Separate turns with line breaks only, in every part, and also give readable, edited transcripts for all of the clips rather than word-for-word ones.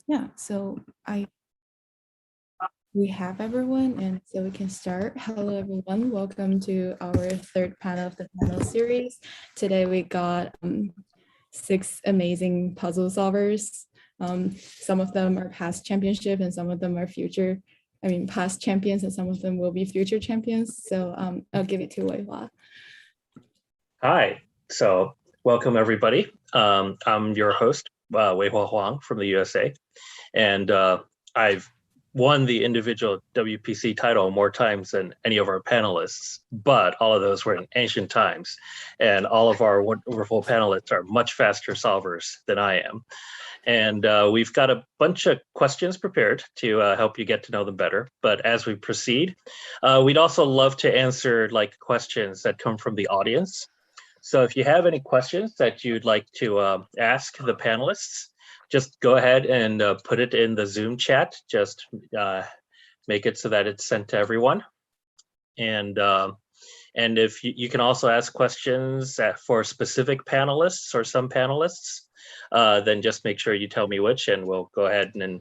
Yeah, so we have everyone, and so we can start. Hello, everyone. Welcome to our third panel of the panel series. Today we got 6 amazing puzzle solvers. Some of them are past championship, and some of them are past champions, and some of them will be future champions. So I'll give it to Wei-Hwa.
Hi, so welcome everybody. I'm your host, Wei-Hwa Huang from the USA, and I've won the individual WPC title more times than any of our panelists, but all of those were in ancient times, and all of our wonderful panelists are much faster solvers than I am. And we've got a bunch of questions prepared to help you get to know them better. But as we proceed, we'd also love to answer questions that come from the audience. So if you have any questions that you'd like to ask the panelists, just go ahead and put it in the Zoom chat. Just make it so that it's sent to everyone. And if you can also ask questions for specific panelists or some panelists, then just make sure you tell me which, and we'll go ahead and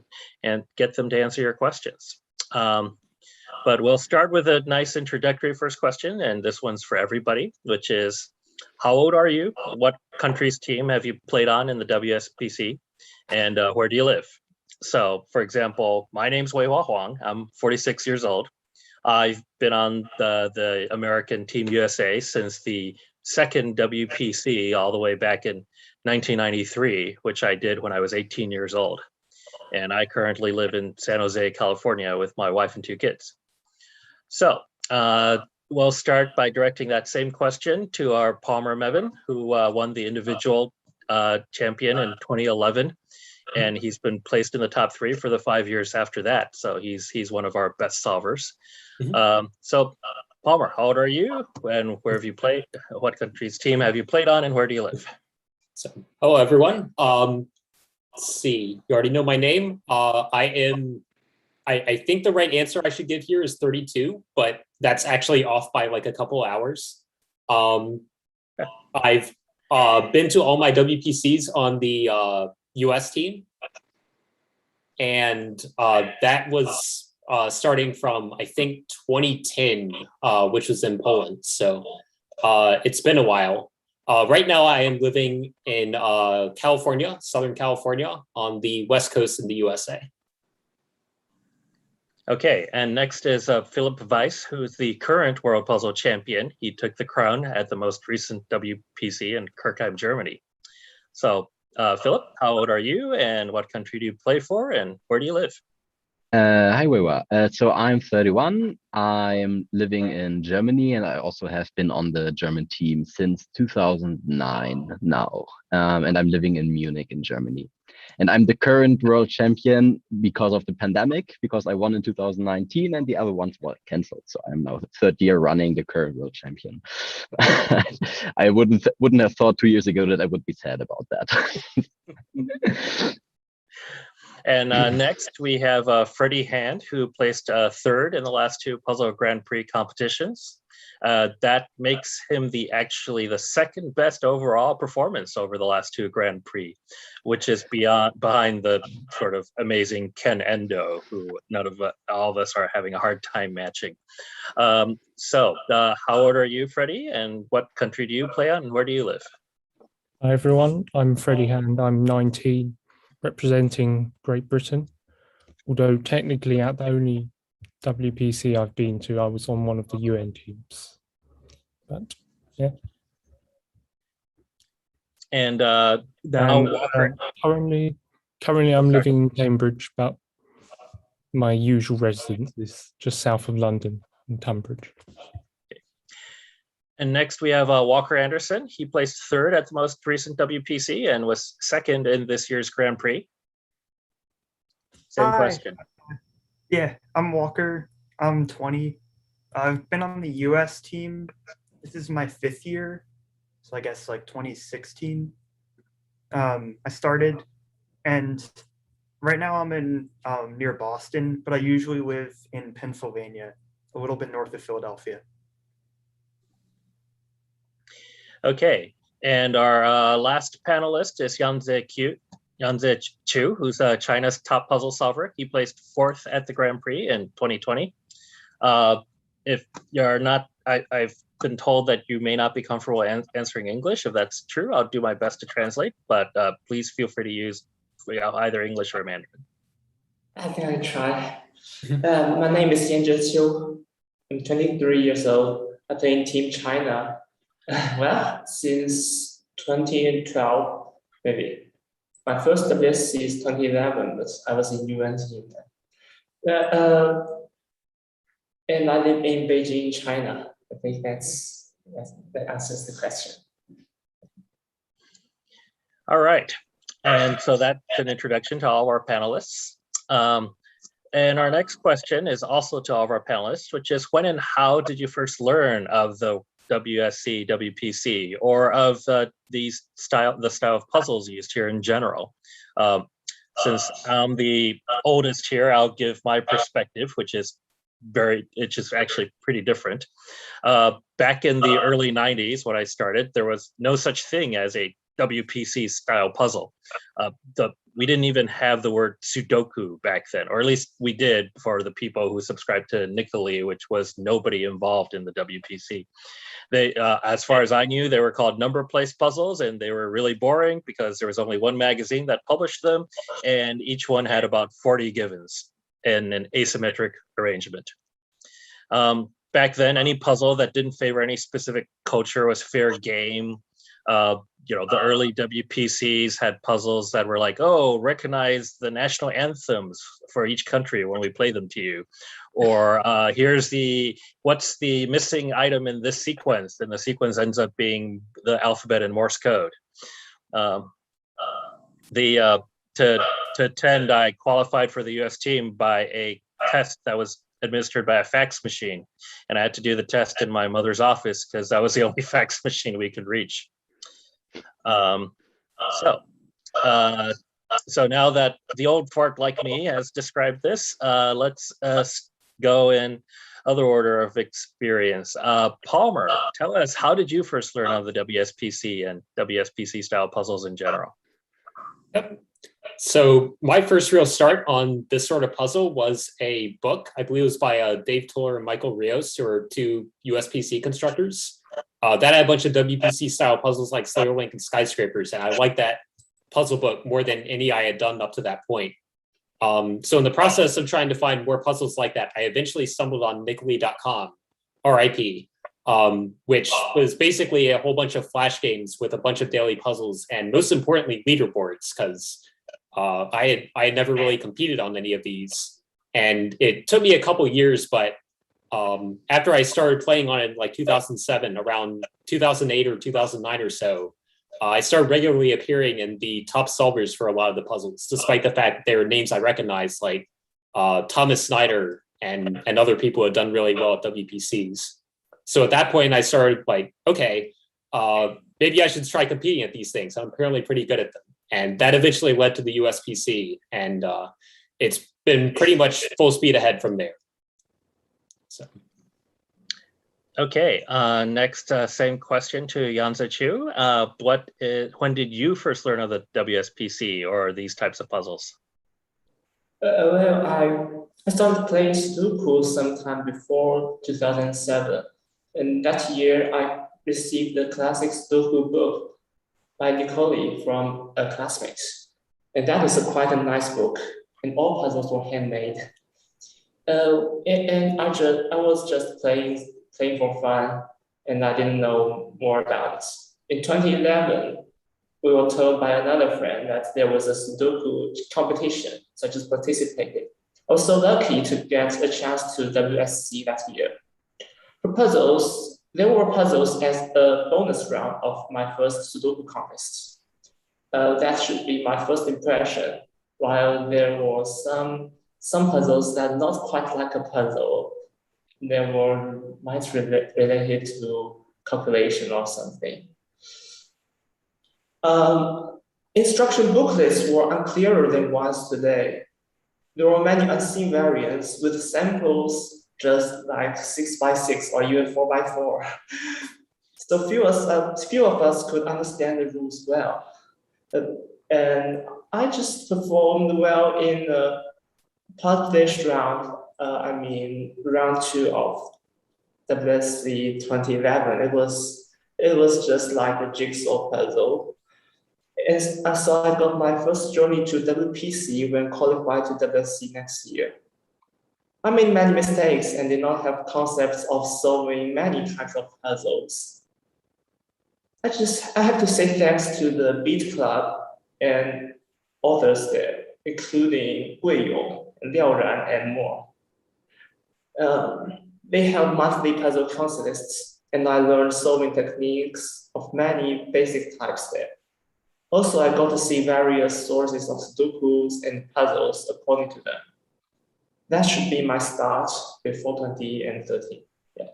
get them to answer your questions. But we'll start with a nice introductory first question, and this one's for everybody, which is, how old are you? What country's team have you played on in the WS+PC? And where do you live? So, for example, my name's Wei-Hwa Huang. I'm 46 years old. I've been on the American Team USA since the second WPC all the way back in 1993, which I did when I was 18 years old. And I currently live in San Jose, California with my wife and 2 kids. So we'll start by directing that same question to our Palmer Mebane, who won the individual champion in 2011. And he's been placed in the top 3 for the 5 years after that. So he's one of our best solvers. So Palmer, how old are you? And where have you played? What country's team have you played on, and where do you live?
So, hello everyone. Let's see, you already know my name. I think the right answer I should give here is 32, but that's actually off by like a couple hours. I've been to all my WPCs on the US team, and that was starting from, I think, 2010, which was in Poland. So it's been a while. Right now, I am living in California, Southern California, on the West Coast in the USA.
Okay, and next is Philipp Weiss, who's the current World Puzzle Champion. He took the crown at the most recent WPC in Kirchheim, Germany. So, Philipp, how old are you, and what country do you play for, and where do you live?
Hi, Wei-Hwa. So I'm 31. I'm living in Germany, and I also have been on the German team since 2009 now. And I'm living in Munich in Germany. And I'm the current world champion because of the pandemic, because I won in 2019 and the other ones were canceled. So I'm now the 3rd year running the current world champion. I wouldn't have thought 2 years ago that I would be sad about that.
And next we have Freddie Hand, who placed 3rd in the last 2 Puzzle Grand Prix competitions. That makes him the 2nd best overall performance over the last 2 Grand Prix, which is behind the sort of amazing Ken Endo, who all of us are having a hard time matching. So how old are you, Freddie, and what country do you play on, and where do you live?
Hi everyone, I'm Freddie Hand. I'm 19, representing Great Britain. Although technically at the only WPC I've been to, I was on one of the UN teams. But yeah.
And
currently I'm living in Cambridge, but my usual residence is just south of London in Tunbridge.
And next we have Walker Anderson. He placed 3rd at the most recent WPC and was 2nd in this year's Grand Prix. Same question.
Yeah, I'm Walker. I'm 20. I've been on the US team. This is my 5th year. So I guess like 2016. I started, and right now I'm in near Boston, but I usually live in Pennsylvania, a little bit north of Philadelphia.
Okay, and our last panelist is Yanzhe Qiu. Yanzhe Qiu, who's China's top puzzle solver. He placed 4th at the Grand Prix in 2020. If you're not, I've been told that you may not be comfortable answering English. If that's true, I'll do my best to translate, but please feel free to use either English or Mandarin.
I think I try. My name is Yanzhe Qiu. I'm 23 years old. I play in Team China. Well, since 2012, maybe. My first WSC is 2011, but I was in UN team then. And I live in Beijing, China. I think that answers the question.
All right. And so that's an introduction to all of our panelists. And our next question is also to all of our panelists, which is when and how did you first learn of the WSC, WPC, or of the style of puzzles used here in general? Since I'm the oldest here, I'll give my perspective, which is actually pretty different. Back in the early 90s, when I started, there was no such thing as a WPC style puzzle. We didn't even have the word Sudoku back then, or at least we did for the people who subscribed to Nickely, which was nobody involved in the WPC. They, as far as I knew, they were called number place puzzles, and they were really boring because there was only one magazine that published them, and each one had about 40 givens in an asymmetric arrangement. Back then, any puzzle that didn't favor any specific culture was fair game. The early WPCs had puzzles that were like, oh, recognize the national anthems for each country when we play them to you. Or here's what's the missing item in this sequence? And the sequence ends up being the alphabet in Morse code. To attend, I qualified for the US team by a test that was administered by a fax machine. And I had to do the test in my mother's office because that was the only fax machine we could reach. So now that the old fart like me has described this, let's go in other order of experience. Palmer, tell us, how did you first learn of the WSPC and WSPC style puzzles in general?
Yep. So my first real start on this sort of puzzle was a book. I believe it was by Dave Toller and Michael Rios, who are two USPC constructors. That had a bunch of WPC style puzzles like Slayer Link and Skyscrapers, and I liked that puzzle book more than any I had done up to that point. So in the process of trying to find more puzzles like that, I eventually stumbled on nickely.com, RIP, which was basically a whole bunch of flash games with a bunch of daily puzzles and most importantly, leaderboards, because I had never really competed on any of these. And it took me a couple years, but after I started playing on it in like 2007, around 2008 or 2009 or so, I started regularly appearing in the top solvers for a lot of the puzzles, despite the fact that they were names I recognized, like Thomas Snyder and other people who had done really well at WPCs. So at that point, I started like, okay, maybe I should try competing at these things. I'm apparently pretty good at them. And that eventually led to the USPC. And it's been pretty much full speed ahead from there. So.
Okay, next, same question to Yanzhe Qiu. When did you first learn of the WSPC or these types of puzzles?
Well, I started playing Sudoku sometime before 2007. And that year, I received the classic Sudoku book by Nicole from a classmate. And that was quite a nice book. And all puzzles were handmade. And I was just playing for fun, and I didn't know more about it. In 2011, we were told by another friend that there was a Sudoku competition, so I just participated. I was so lucky to get a chance to WSC that year. For puzzles, there were puzzles as a bonus round of my first Sudoku contest. That should be my first impression, while there were some puzzles that not quite like a puzzle. They were might related to calculation or something. Instruction booklets were unclearer than ones today. There were many unseen variants with samples just like 6x6 or even 4x4. So few of us could understand the rules well. And I just performed well in the published round. Round 2 of WSC 2011. It was just like a jigsaw puzzle. And so I got my first journey to WPC when qualified to WSC next year. I made many mistakes and did not have concepts of solving many types of puzzles. I have to say thanks to the Beat Club and authors there, including Wei Yong, Liao Ran, and more. They have monthly puzzle contests, and I learned solving techniques of many basic types there. Also, I got to see various sources of Sudokus and puzzles according to them. That should be my start before 2013. Yeah.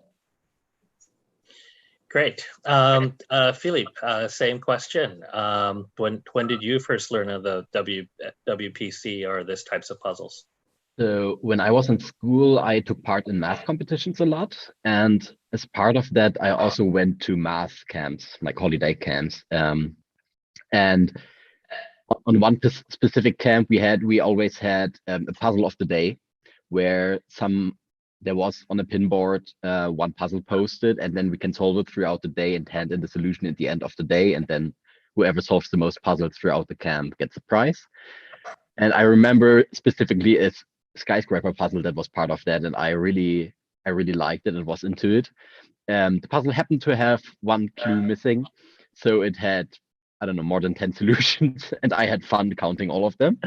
Great. Philipp, same question. When did you first learn of the WPC or this types of puzzles?
So when I was in school, I took part in math competitions a lot. And as part of that, I also went to math camps, like holiday camps. And on one specific camp we always had a puzzle of the day where there was on a pinboard one puzzle posted, and then we can solve it throughout the day and hand in the solution at the end of the day. And then whoever solves the most puzzles throughout the camp gets a prize. And I remember specifically a skyscraper puzzle that was part of that, and I really liked it and was into it. The puzzle happened to have one clue missing, so it had, I don't know, more than 10 solutions, and I had fun counting all of them.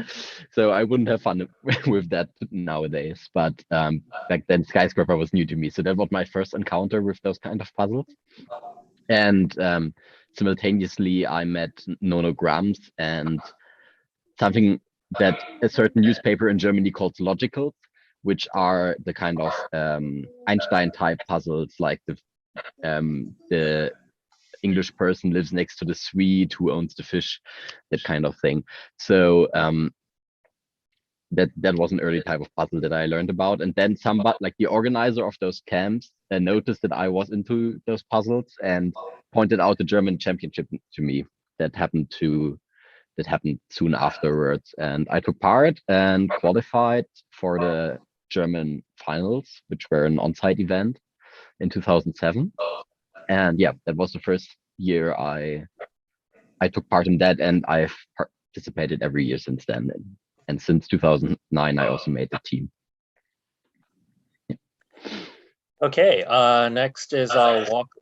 So I wouldn't have fun with that nowadays, but back then skyscraper was new to me, so that was my first encounter with those kind of puzzles. And simultaneously I met nonograms and something that a certain newspaper in Germany calls logicals, which are the kind of Einstein type puzzles, like the English person lives next to the Swede who owns the fish, that kind of thing. So that was an early type of puzzle that I learned about. And then somebody, like the organizer of those camps, noticed that I was into those puzzles and pointed out the German championship to me that happened soon afterwards. And I took part and qualified for the German finals, which were an on-site event in 2007. And yeah, that was the first year I took part in that, and I've participated every year since then. And since 2009, I also made the team. Yeah.
Okay, next is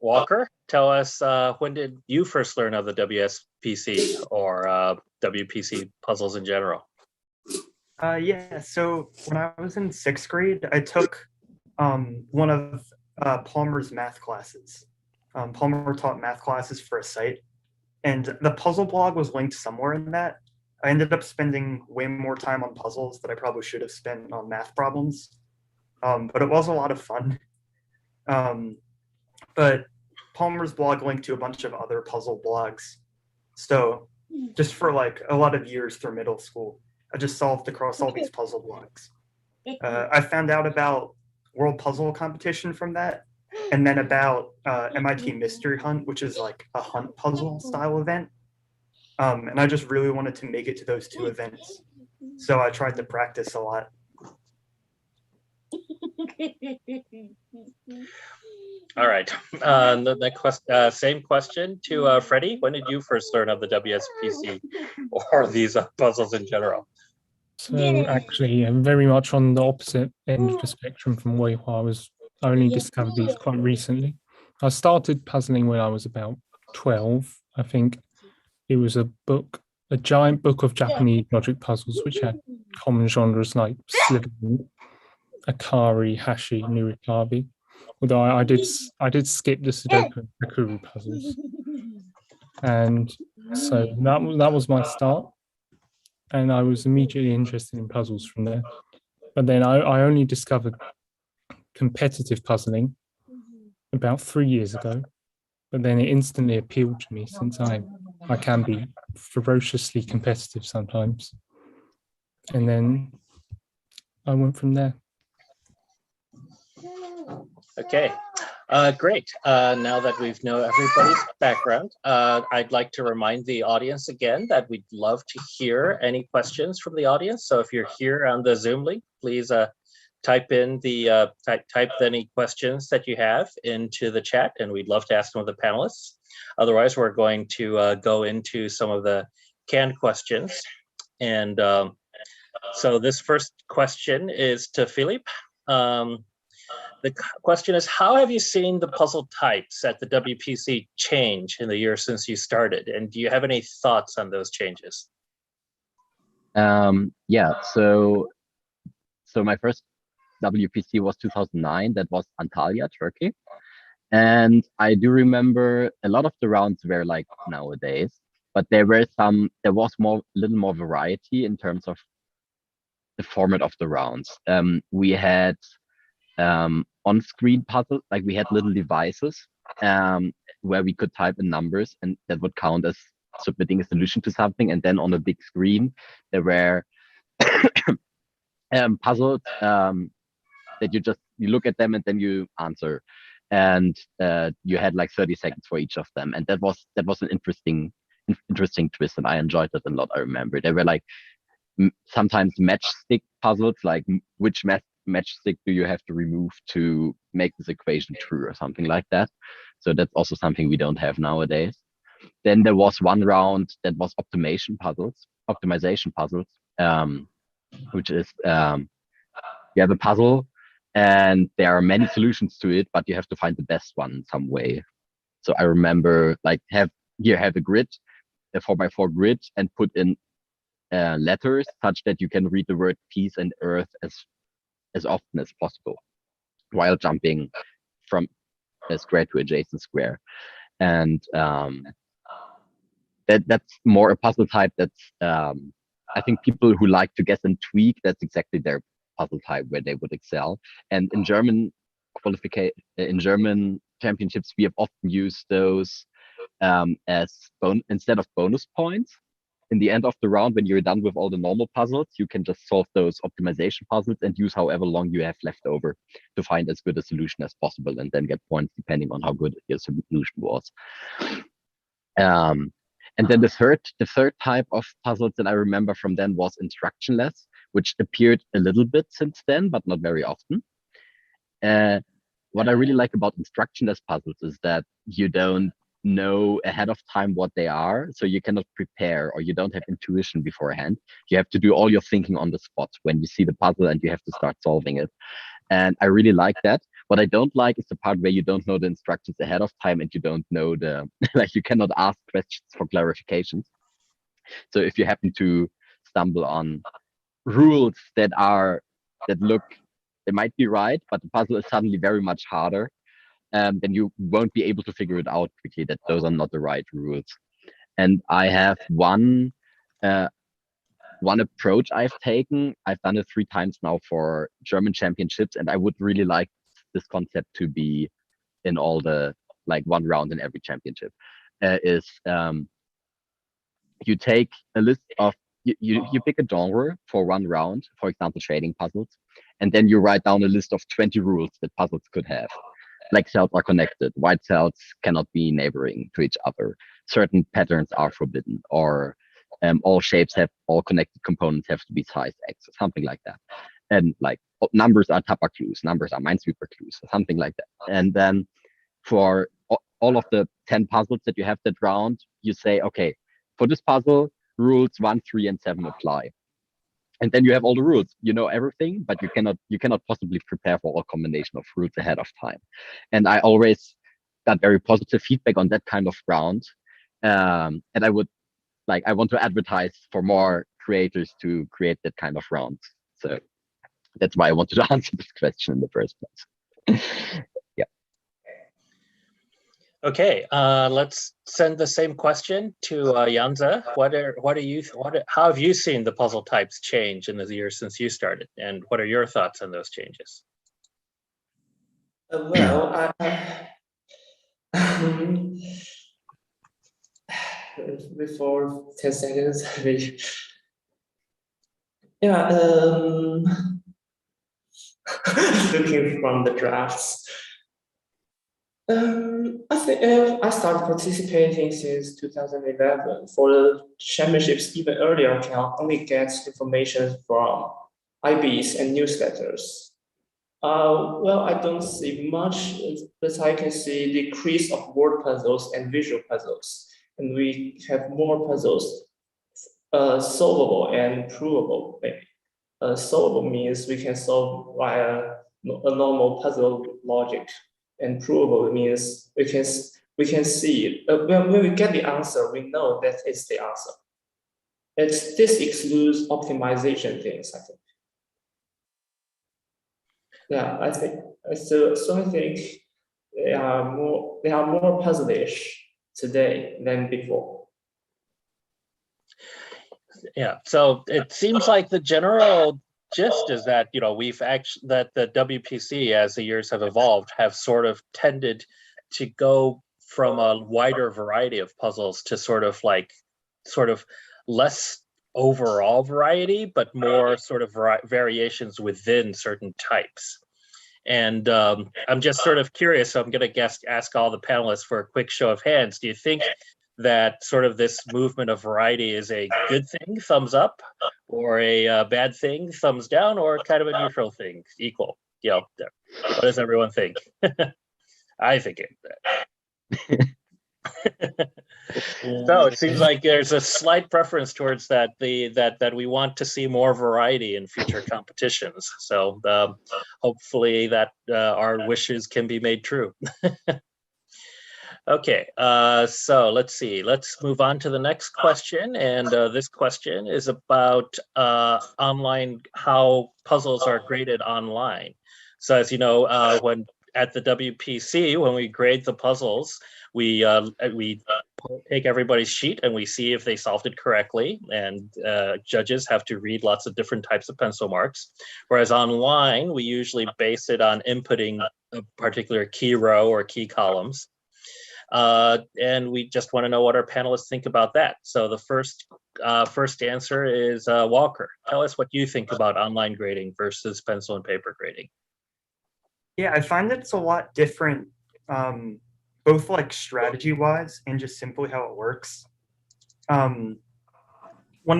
Walker. Tell us, when did you first learn of the WS+PC or WPC puzzles in general?
Yeah, so when I was in 6th grade, I took one of Palmer's math classes. Palmer taught math classes for a site, and the puzzle blog was linked somewhere in that. I ended up spending way more time on puzzles that I probably should have spent on math problems, but it was a lot of fun. But Palmer's blog linked to a bunch of other puzzle blogs. So just for like a lot of years through middle school, I just solved across all these puzzle blogs. I found out about World Puzzle Competition from that, and then about MIT Mystery Hunt, which is like a hunt puzzle style event. And I just really wanted to make it to those two events. So I tried to practice a lot.
All right. Same question to Freddie. When did you first learn of the WS+PC or these puzzles in general?
So actually, I'm very much on the opposite end of the spectrum from Wei-Hwa. I only discovered these quite recently. I started puzzling when I was about 12. I think it was a giant book of Japanese logic puzzles, which had common genres like Slivery, Akari, Hashi, Nurikabi. Although I did skip the Sudoku and Kakuru puzzles. And so that was my start. And I was immediately interested in puzzles from there. But then I only discovered competitive puzzling about 3 years ago. But then it instantly appealed to me, since I can be ferociously competitive sometimes. And then I went from there.
Okay. Great. Now that we've know everybody's background, I'd like to remind the audience again that we'd love to hear any questions from the audience. So if you're here on the Zoom link, please type in the type any questions that you have into the chat, and we'd love to ask them of the panelists. Otherwise, we're going to go into some of the canned questions. And so this first question is to Philipp. The question is, how have you seen the puzzle types at the WPC change in the year since you started? And do you have any thoughts on those changes?
Yeah, so my first WPC was 2009. That was Antalya, Turkey. And I do remember a lot of the rounds were like nowadays, but there was little more variety in terms of the format of the rounds. We had on-screen puzzles, like we had little devices where we could type in numbers, and that would count as submitting a solution to something. And then on a big screen, there were puzzles that you look at them and then you answer, and you had like 30 seconds for each of them. And that was an interesting twist, and I enjoyed it a lot. I remember there were like sometimes matchstick puzzles, like which matchstick do you have to remove to make this equation true or something like that. So that's also something we don't have nowadays. Then there was one round that was optimization puzzles, which is you have a puzzle and there are many solutions to it, but you have to find the best one in some way. So I remember like have a grid, a 4x4 grid, and put in letters such that you can read the word peace and earth as often as possible while jumping from a square to adjacent square. And that's more a puzzle type that's I think people who like to guess and tweak, that's exactly their puzzle type where they would excel. And in German championships, we have often used those instead of bonus points. In the end of the round, when you're done with all the normal puzzles, you can just solve those optimization puzzles and use however long you have left over to find as good a solution as possible, and then get points depending on how good your solution was. And then the third type of puzzles that I remember from then was instructionless, which appeared a little bit since then, but not very often. What I really like about instructionless puzzles is that you don't know ahead of time what they are, so you cannot prepare, or you don't have intuition beforehand. You have to do all your thinking on the spot when you see the puzzle and you have to start solving it. And I really like that. What I don't like is the part where you don't know the instructions ahead of time and you don't know like you cannot ask questions for clarifications. So if you happen to stumble on rules that might be right, but the puzzle is suddenly very much harder, then you won't be able to figure it out quickly that those are not the right rules. And I have one approach I've taken. I've done it 3 times now for German championships, and I would really like this concept to be in all the, like, one round in every championship. You take a list of, you pick a genre for one round, for example, trading puzzles, and then you write down a list of 20 rules that puzzles could have. Black cells are connected, white cells cannot be neighboring to each other, certain patterns are forbidden, or all connected components have to be size X, or something like that. And like numbers are Tapa clues, numbers are Minesweeper clues, or something like that. And then for all of the 10 puzzles that you have that round, you say, okay, for this puzzle, rules 1, 3, and 7 apply. And then you have all the rules, you know everything, but you cannot possibly prepare for all combination of rules ahead of time. And I always got very positive feedback on that kind of round. And I want to advertise for more creators to create that kind of rounds. So that's why I wanted to answer this question in the first place. Yeah.
Okay, let's send the same question to Yanzhe. How have you seen the puzzle types change in the years since you started, and what are your thoughts on those changes?
Well, before 10 seconds, yeah, looking from the drafts. I think I started participating since 2011. For the championships, even earlier, I can only get information from IBs and newsletters. Well, I don't see much, but I can see decrease of word puzzles and visual puzzles, and we have more puzzles solvable and provable. Maybe solvable means we can solve via a normal puzzle logic, and provable means we can see when we get the answer, we know that it's the answer. This excludes optimization things, I think. Yeah, I think so. I think they are more puzzle-ish today than before.
Yeah, so it seems like the general gist is that we've actually that the WPC, as the years have evolved, have sort of tended to go from a wider variety of puzzles to sort of less overall variety, but more sort of variations within certain types. And I'm just sort of curious, so I'm going to ask all the panelists for a quick show of hands. Do you think that sort of this movement of variety is a good thing, thumbs up, or a bad thing, thumbs down, or kind of a neutral thing, equal? What does everyone think? I think it. So it seems like there's a slight preference towards that we want to see more variety in future competitions. So hopefully that our wishes can be made true. Okay, so let's see. Let's move on to the next question, and this question is about online, how puzzles are graded online. So as you know, when at the WPC, when we grade the puzzles, we take everybody's sheet and we see if they solved it correctly, and judges have to read lots of different types of pencil marks. Whereas online, we usually base it on inputting a particular key row or key columns. And we just want to know what our panelists think about that. So the first answer is Walker. Tell us what you think about online grading versus pencil and paper grading.
Yeah, I find that it's a lot different, both like strategy-wise and just simply how it works. One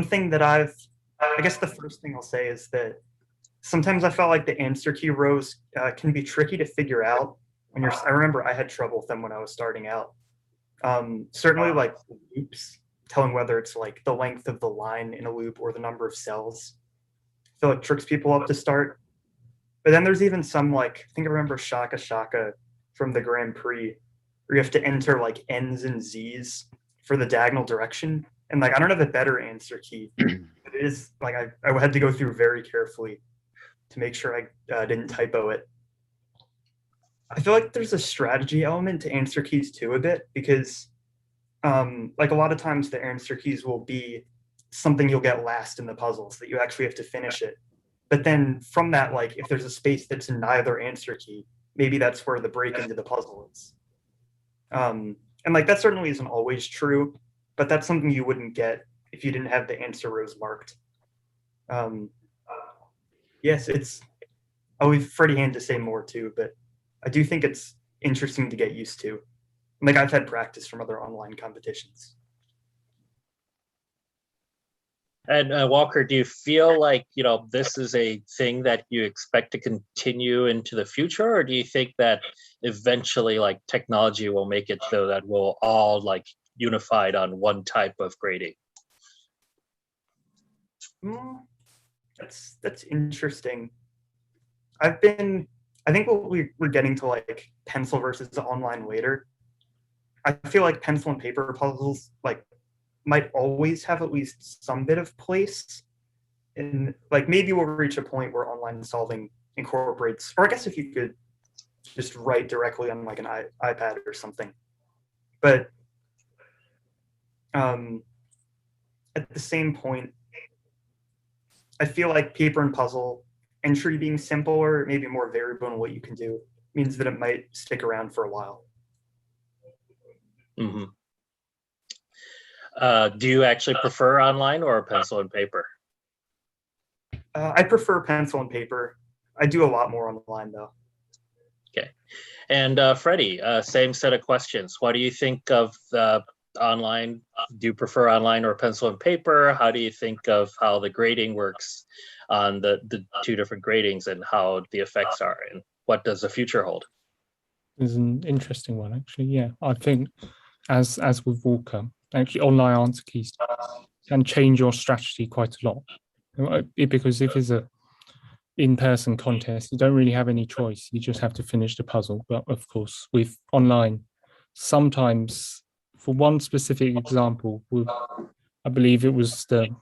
thing that I guess the first thing I'll say is that sometimes I felt like the answer key rows can be tricky to figure out when I remember I had trouble with them when I was starting out. Certainly like loops, telling whether it's like the length of the line in a loop or the number of cells, I feel like tricks people up to start. But then there's even some, like, I think I remember Shaka Shaka from the Grand Prix, where you have to enter like N's and Z's for the diagonal direction. And like, I don't have a better answer key, but it is like, I had to go through very carefully to make sure I didn't typo it. I feel like there's a strategy element to answer keys too a bit, because like a lot of times the answer keys will be something you'll get last in the puzzle, so that you actually have to finish it. But then from that, like if there's a space that's neither answer key, maybe that's where the break into the puzzle is. And like that certainly isn't always true, but that's something you wouldn't get if you didn't have the answer rows marked. Yes, I'll leave Freddie Hand to say more too, but I do think it's interesting to get used to. Like I've had practice from other online competitions.
And Walker, do you feel like, this is a thing that you expect to continue into the future? Or do you think that eventually like technology will make it so that we'll all like unified on one type of grading?
That's interesting. I think we're getting to like pencil versus online later. I feel like pencil and paper puzzles like might always have at least some bit of place, and like maybe we'll reach a point where online solving incorporates, or I guess if you could just write directly on like an iPad or something. But at the same point, I feel like paper and puzzle entry being simpler, maybe more variable in what you can do, means that it might stick around for a while.
Mm-hmm. Do you actually prefer online or pencil and paper?
I prefer pencil and paper. I do a lot more online though.
Okay. And Freddie, same set of questions. What do you think of online? Do you prefer online or pencil and paper? How do you think of how the grading works on the two different gradings and how the effects are? And what does the future hold?
It's an interesting one, actually. Yeah, I think as with Walker, actually online answer keys can change your strategy quite a lot. Because if it's a in-person contest, you don't really have any choice. You just have to finish the puzzle. But of course, with online, sometimes, for one specific example, I believe it was the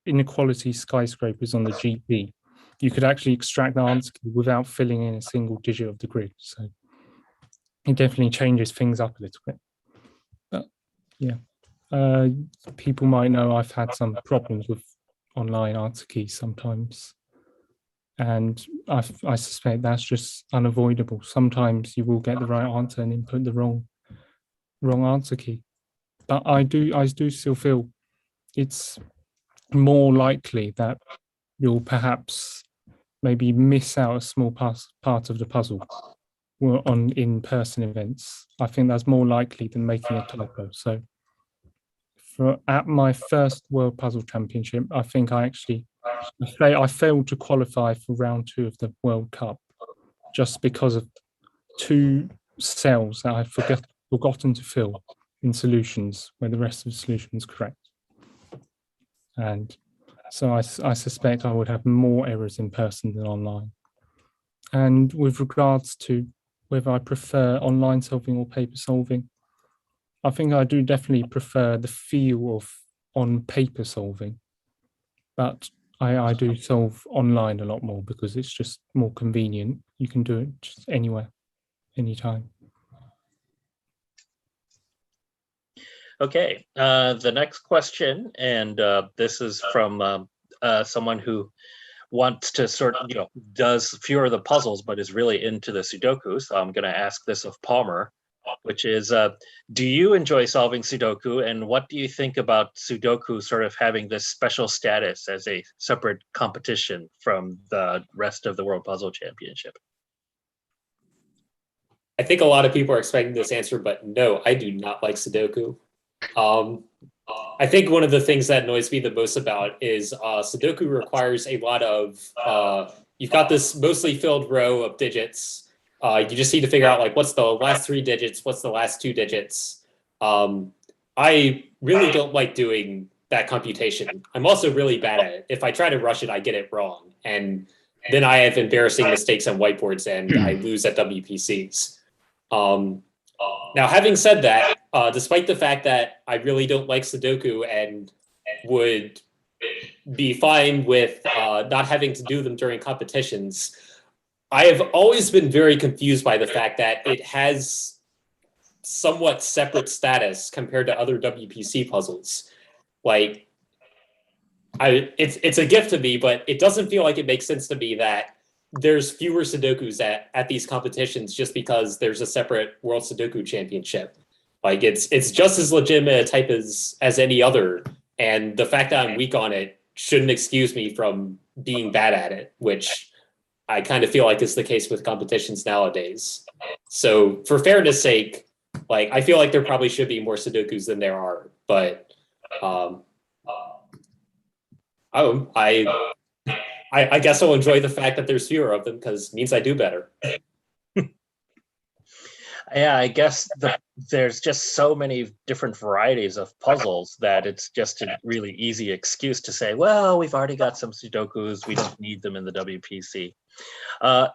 inequality skyscrapers on the GP, you could actually extract the answer key without filling in a single digit of the grid. So it definitely changes things up a little bit. But yeah, people might know I've had some problems with online answer keys sometimes. And I suspect that's just unavoidable. Sometimes you will get the right answer and input the wrong answer key. But I do still feel it's more likely that you'll perhaps maybe miss out a small part of the puzzle on in-person events. I think that's more likely than making a typo. So at my first World Puzzle Championship, I think I failed to qualify for round 2 of the World Cup just because of 2 cells that I forgotten to fill in solutions where the rest of the solution was correct. And so I suspect I would have more errors in person than online. And with regards to whether I prefer online solving or paper solving, I think I do definitely prefer the feel of on paper solving, but I do solve online a lot more because it's just more convenient. You can do it just anywhere, anytime.
Okay, the next question, and this is from someone who wants to sort of, does fewer of the puzzles, but is really into the Sudoku. So I'm going to ask this of Palmer, which is, do you enjoy solving Sudoku? And what do you think about Sudoku sort of having this special status as a separate competition from the rest of the World Puzzle Championship?
I think a lot of people are expecting this answer, but no, I do not like Sudoku. I think one of the things that annoys me the most about is Sudoku requires a lot of, you've got this mostly filled row of digits. You just need to figure out like, what's the last 3 digits? What's the last 2 digits? I really don't like doing that computation. I'm also really bad at it. If I try to rush it, I get it wrong. And then I have embarrassing mistakes on whiteboards and I lose at WPCs. Now, having said that, despite the fact that I really don't like Sudoku and would be fine with not having to do them during competitions, I have always been very confused by the fact that it has somewhat separate status compared to other WPC puzzles. Like, it's a gift to me, but it doesn't feel like it makes sense to me that there's fewer Sudokus at these competitions just because there's a separate World Sudoku Championship. Like it's just as legitimate a type as any other. And the fact that I'm weak on it shouldn't excuse me from being bad at it, which I kind of feel like is the case with competitions nowadays. So for fairness sake, like I feel like there probably should be more Sudokus than there are, but I guess I'll enjoy the fact that there's fewer of them because it means I do better.
Yeah, I guess there's just so many different varieties of puzzles that it's just a really easy excuse to say, well, we've already got some Sudokus, we don't need them in the WPC.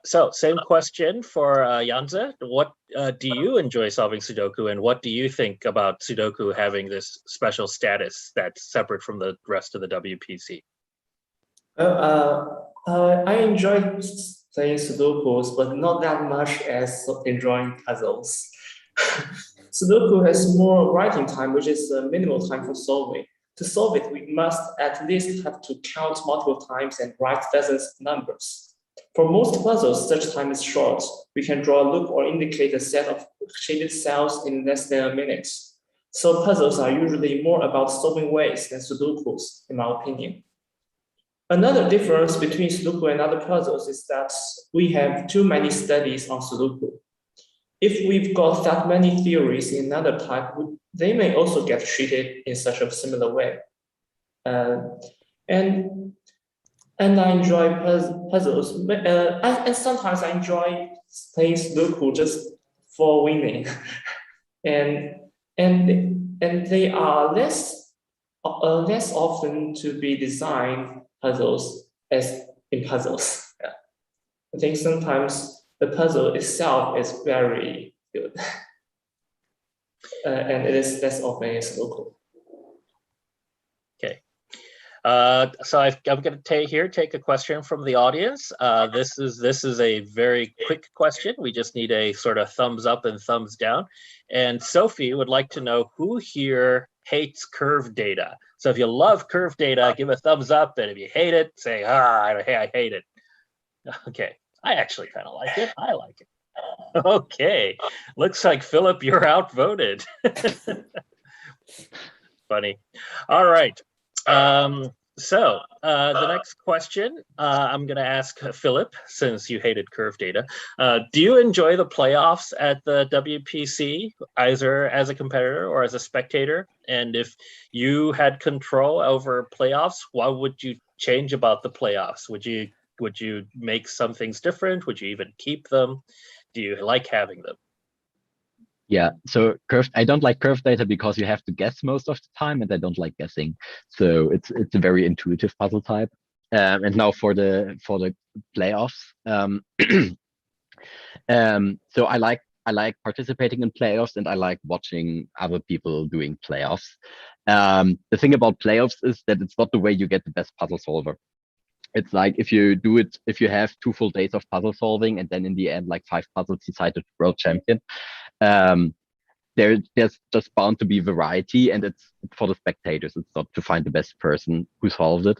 So same question for Yanzhe. What do you enjoy solving Sudoku, and what do you think about Sudoku having this special status that's separate from the rest of the WPC?
I enjoy playing Sudokus, but not that much as enjoying puzzles. Sudoku has more writing time, which is a minimal time for solving. To solve it, we must at least have to count multiple times and write dozens of numbers. For most puzzles, such time is short. We can draw a loop or indicate a set of shaded cells in less than a minute. So puzzles are usually more about solving ways than Sudokus, in my opinion. Another difference between Sudoku and other puzzles is that we have too many studies on Sudoku. If we've got that many theories in another type, they may also get treated in such a similar way. And I enjoy puzzles, and sometimes I enjoy playing Sudoku just for winning. and they are less often to be designed puzzles as in puzzles. Yeah. I think sometimes the puzzle itself is very good, and it is less often in Sudoku.
Okay. So I'm going to take a question from the audience. This is a very quick question. We just need a sort of thumbs up and thumbs down. And Sophie would like to know who here hates curve data. So if you love curve data, give a thumbs up, and if you hate it, say, I hate it. Okay, I actually kind of like it. I like it. Okay, looks like Philip, you're outvoted. Funny. All right. So the next question I'm going to ask Philip, since you hated curve data. Do you enjoy the playoffs at the WPC, either as a competitor or as a spectator? And if you had control over playoffs, what would you change about the playoffs? Would you make some things different? Would you even keep them? Do you like having them?
Yeah, so I don't like curve data because you have to guess most of the time, and I don't like guessing. So it's a very intuitive puzzle type. And now for the playoffs. So I like participating in playoffs, and I like watching other people doing playoffs. The thing about playoffs is that it's not the way you get the best puzzle solver. It's like if you have 2 full days of puzzle solving, and then in the end, like 5 puzzles decide the world champion. There's just bound to be variety, and it's for the spectators. It's not to find the best person who solved it.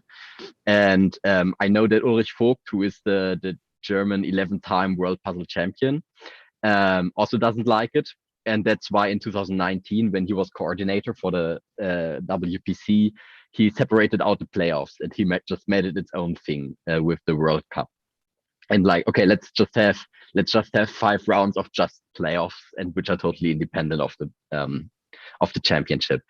And I know that Ulrich Vogt, who is the German 11-time world puzzle champion, also doesn't like it. And that's why in 2019, when he was coordinator for the WPC, he separated out the playoffs, and he just made it its own thing with the World Cup. And like, okay, let's just have 5 rounds of just playoffs, and which are totally independent of the championship.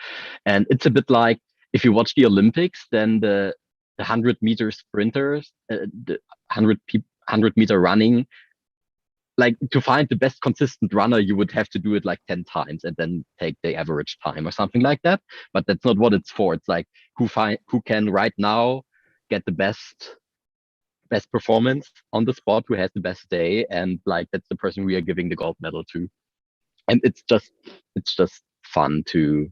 And it's a bit like if you watch the Olympics, then the 100-meter sprinters, the 100-meter running, like to find the best consistent runner, you would have to do it like 10 times and then take the average time or something like that. But that's not what it's for. It's like who can right now get the best performance on the spot, who has the best day, and like that's the person we are giving the gold medal to. And it's just fun to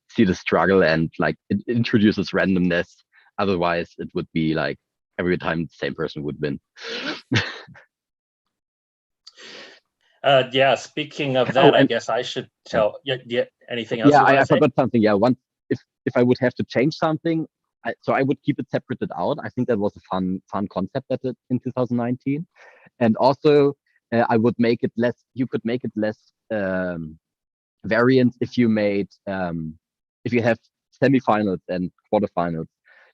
see the struggle, and like it introduces randomness. Otherwise it would be like every time the same person would win.
Yeah, speaking of that, I guess I should tell. Yeah, anything else?
Yeah, I forgot something. Yeah, if I would have to change something, so I would keep it separated out. I think that was a fun concept in 2019, and also I would make it less. You could make it less variant if you have semifinals and quarterfinals.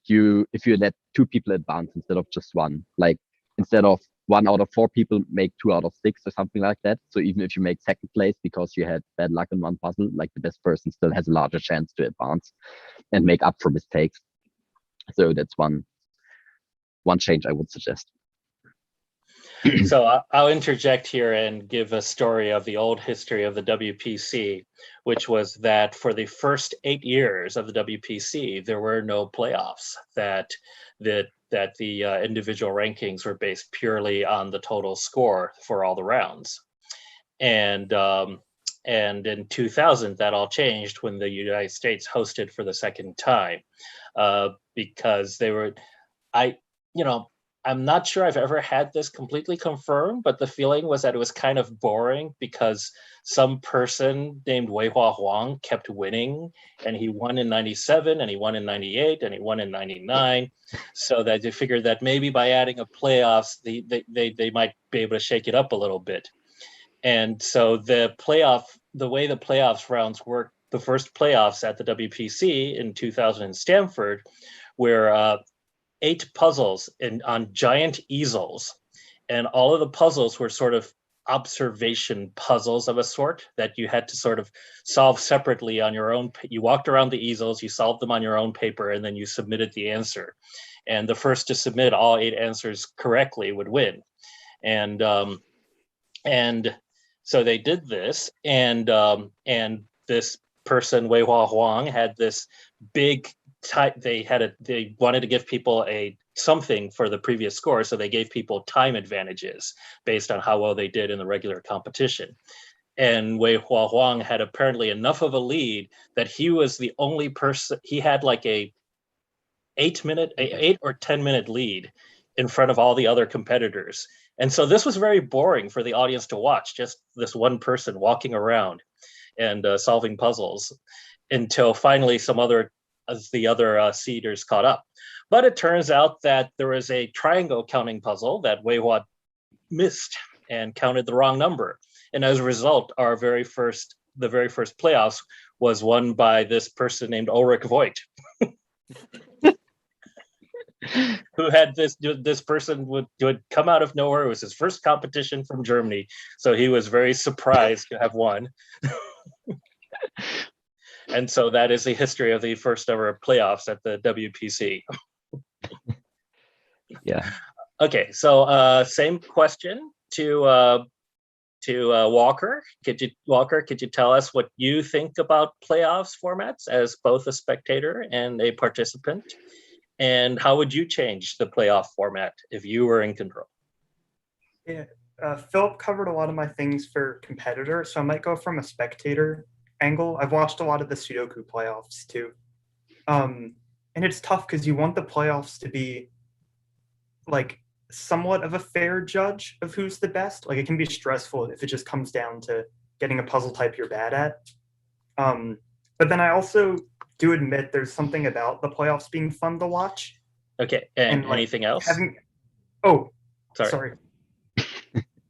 If you let 2 people advance instead of just one, like instead of 1 out of 4 people, make 2 out of 6 or something like that. So even if you make second place because you had bad luck in one puzzle, like the best person still has a larger chance to advance and make up for mistakes. So that's one change I would suggest.
So I'll interject here and give a story of the old history of the WPC, which was that for the first 8 years of the WPC, there were no playoffs. That the individual rankings were based purely on the total score for all the rounds. And in 2000, that all changed when the United States hosted for the second time, because I'm not sure I've ever had this completely confirmed, but the feeling was that it was kind of boring because some person named Wei-Hwa Huang kept winning, and he won in 97, and he won in 98, and he won in 99. So that they figured that maybe by adding a playoffs, they might be able to shake it up a little bit. And so the way the playoffs rounds worked, the first playoffs at the WPC in 2000 in Stanford, where 8 puzzles on giant easels, and all of the puzzles were sort of observation puzzles of a sort that you had to sort of solve separately on your own. You walked around the easels, you solved them on your own paper, and then you submitted the answer. And the first to submit all 8 answers correctly would win. And so they did this, and this person, Wei-Hwa Huang, had this big they wanted to give people something for the previous score, so they gave people time advantages based on how well they did in the regular competition. And Wei-Hwa Huang had apparently enough of a lead that he was the only person. He had like a 8 or 10 minute lead in front of all the other competitors. And so this was very boring for the audience to watch, just this one person walking around and solving puzzles, until finally the other seeders caught up. But it turns out that there was a triangle counting puzzle that Wei-Hwa missed and counted the wrong number. And as a result, the very first playoffs was won by this person named Ulrich Voigt, who had this person would come out of nowhere. It was his first competition from Germany, so he was very surprised to have won. And so that is the history of the first ever playoffs at the WPC.
Yeah.
Okay, so same question to Walker. Could you tell us what you think about playoffs formats as both a spectator and a participant? And how would you change the playoff format if you were in control?
Yeah, Philip covered a lot of my things for competitor, so I might go from a spectator angle. I've watched a lot of the Sudoku playoffs too. And it's tough because you want the playoffs to be like somewhat of a fair judge of who's the best. Like, it can be stressful if it just comes down to getting a puzzle type you're bad at. But then I also do admit there's something about the playoffs being fun to watch.
Okay, and
like,
anything else?
Sorry.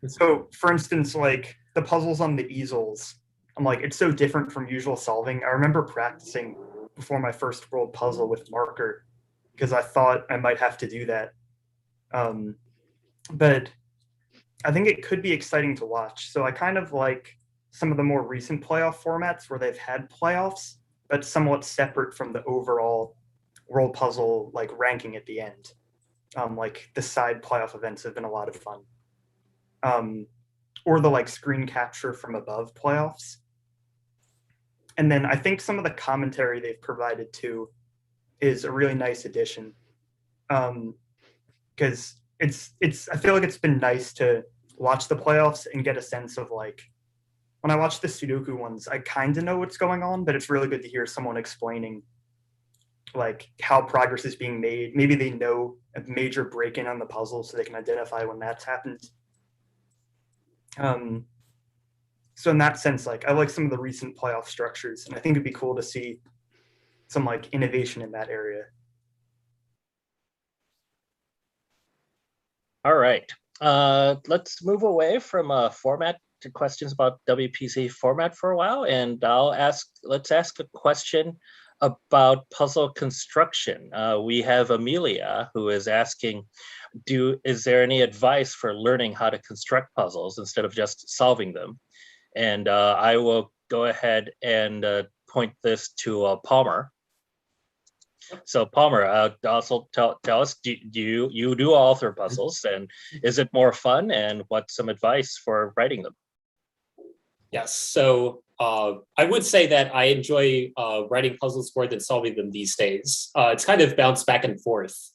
So, for instance, like the puzzles on the easels, I'm like, it's so different from usual solving. I remember practicing before my first world puzzle with marker because I thought I might have to do that. But I think it could be exciting to watch. So I kind of like some of the more recent playoff formats where they've had playoffs, but somewhat separate from the overall world puzzle like ranking at the end. Like the side playoff events have been a lot of fun. Or the like screen capture from above playoffs. And then I think some of the commentary they've provided too is a really nice addition. Because I feel like it's been nice to watch the playoffs and get a sense of like, when I watch the Sudoku ones, I kind of know what's going on, but it's really good to hear someone explaining like how progress is being made. Maybe they know a major break-in on the puzzle so they can identify when that's happened. So in that sense, like I like some of the recent playoff structures, and I think it'd be cool to see some like innovation in that area.
All right, let's move away from format to questions about WPC format for a while, and let's ask a question about puzzle construction. We have Amelia who is asking, is there any advice for learning how to construct puzzles instead of just solving them? And I will go ahead and point this to Palmer. So Palmer, also tell us, do you do author puzzles, and is it more fun, and what's some advice for writing them?
Yes, so I would say that I enjoy writing puzzles more than solving them these days. It's kind of bounced back and forth.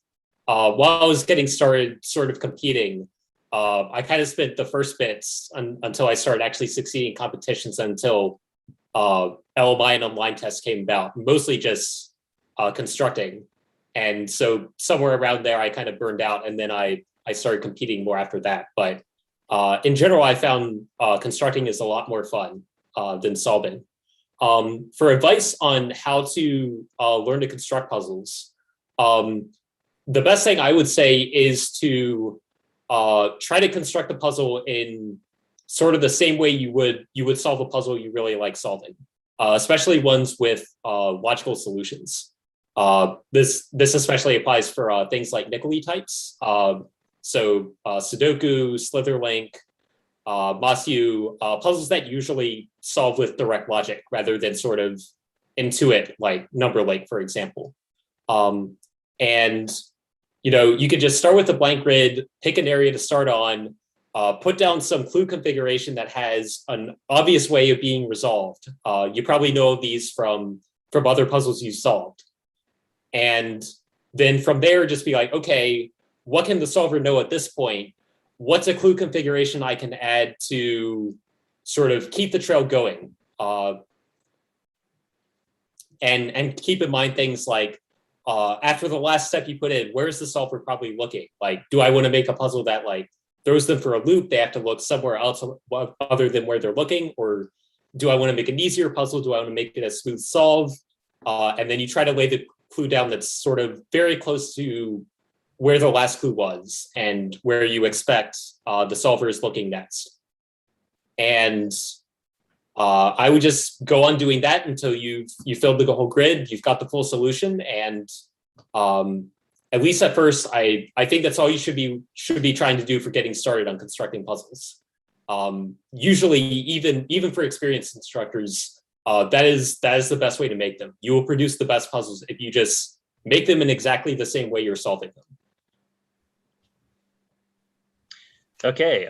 While I was getting started sort of competing, I kind of spent the first bits until I started actually succeeding in competitions, until LMI and online tests came about, mostly just constructing. And so somewhere around there, I kind of burned out, and then I started competing more after that. But in general, I found constructing is a lot more fun than solving. For advice on how to learn to construct puzzles, the best thing I would say is to try to construct a puzzle in sort of the same way you would solve a puzzle you really like solving, especially ones with logical solutions. This especially applies for things like Niccoli types. So Sudoku, Slitherlink, Masu, puzzles that usually solve with direct logic rather than sort of intuit, like NumberLink, for example. And you could just start with a blank grid, pick an area to start on, put down some clue configuration that has an obvious way of being resolved. You probably know these from other puzzles you solved. And then from there, just be like, okay, what can the solver know at this point? What's a clue configuration I can add to sort of keep the trail going? And keep in mind things like, after the last step you put in, where's the solver probably looking? Like, do I want to make a puzzle that like throws them for a loop? They have to look somewhere else other than where they're looking? Or do I want to make an easier puzzle? Do I want to make it a smooth solve? And then you try to lay the clue down that's sort of very close to where the last clue was and where you expect the solver is looking next. And I would just go on doing that until you filled the whole grid, you've got the full solution. And at least at first, I think that's all you should be trying to do for getting started on constructing puzzles. Usually, even for experienced instructors, that is the best way to make them. You will produce the best puzzles if you just make them in exactly the same way you're solving them.
Okay,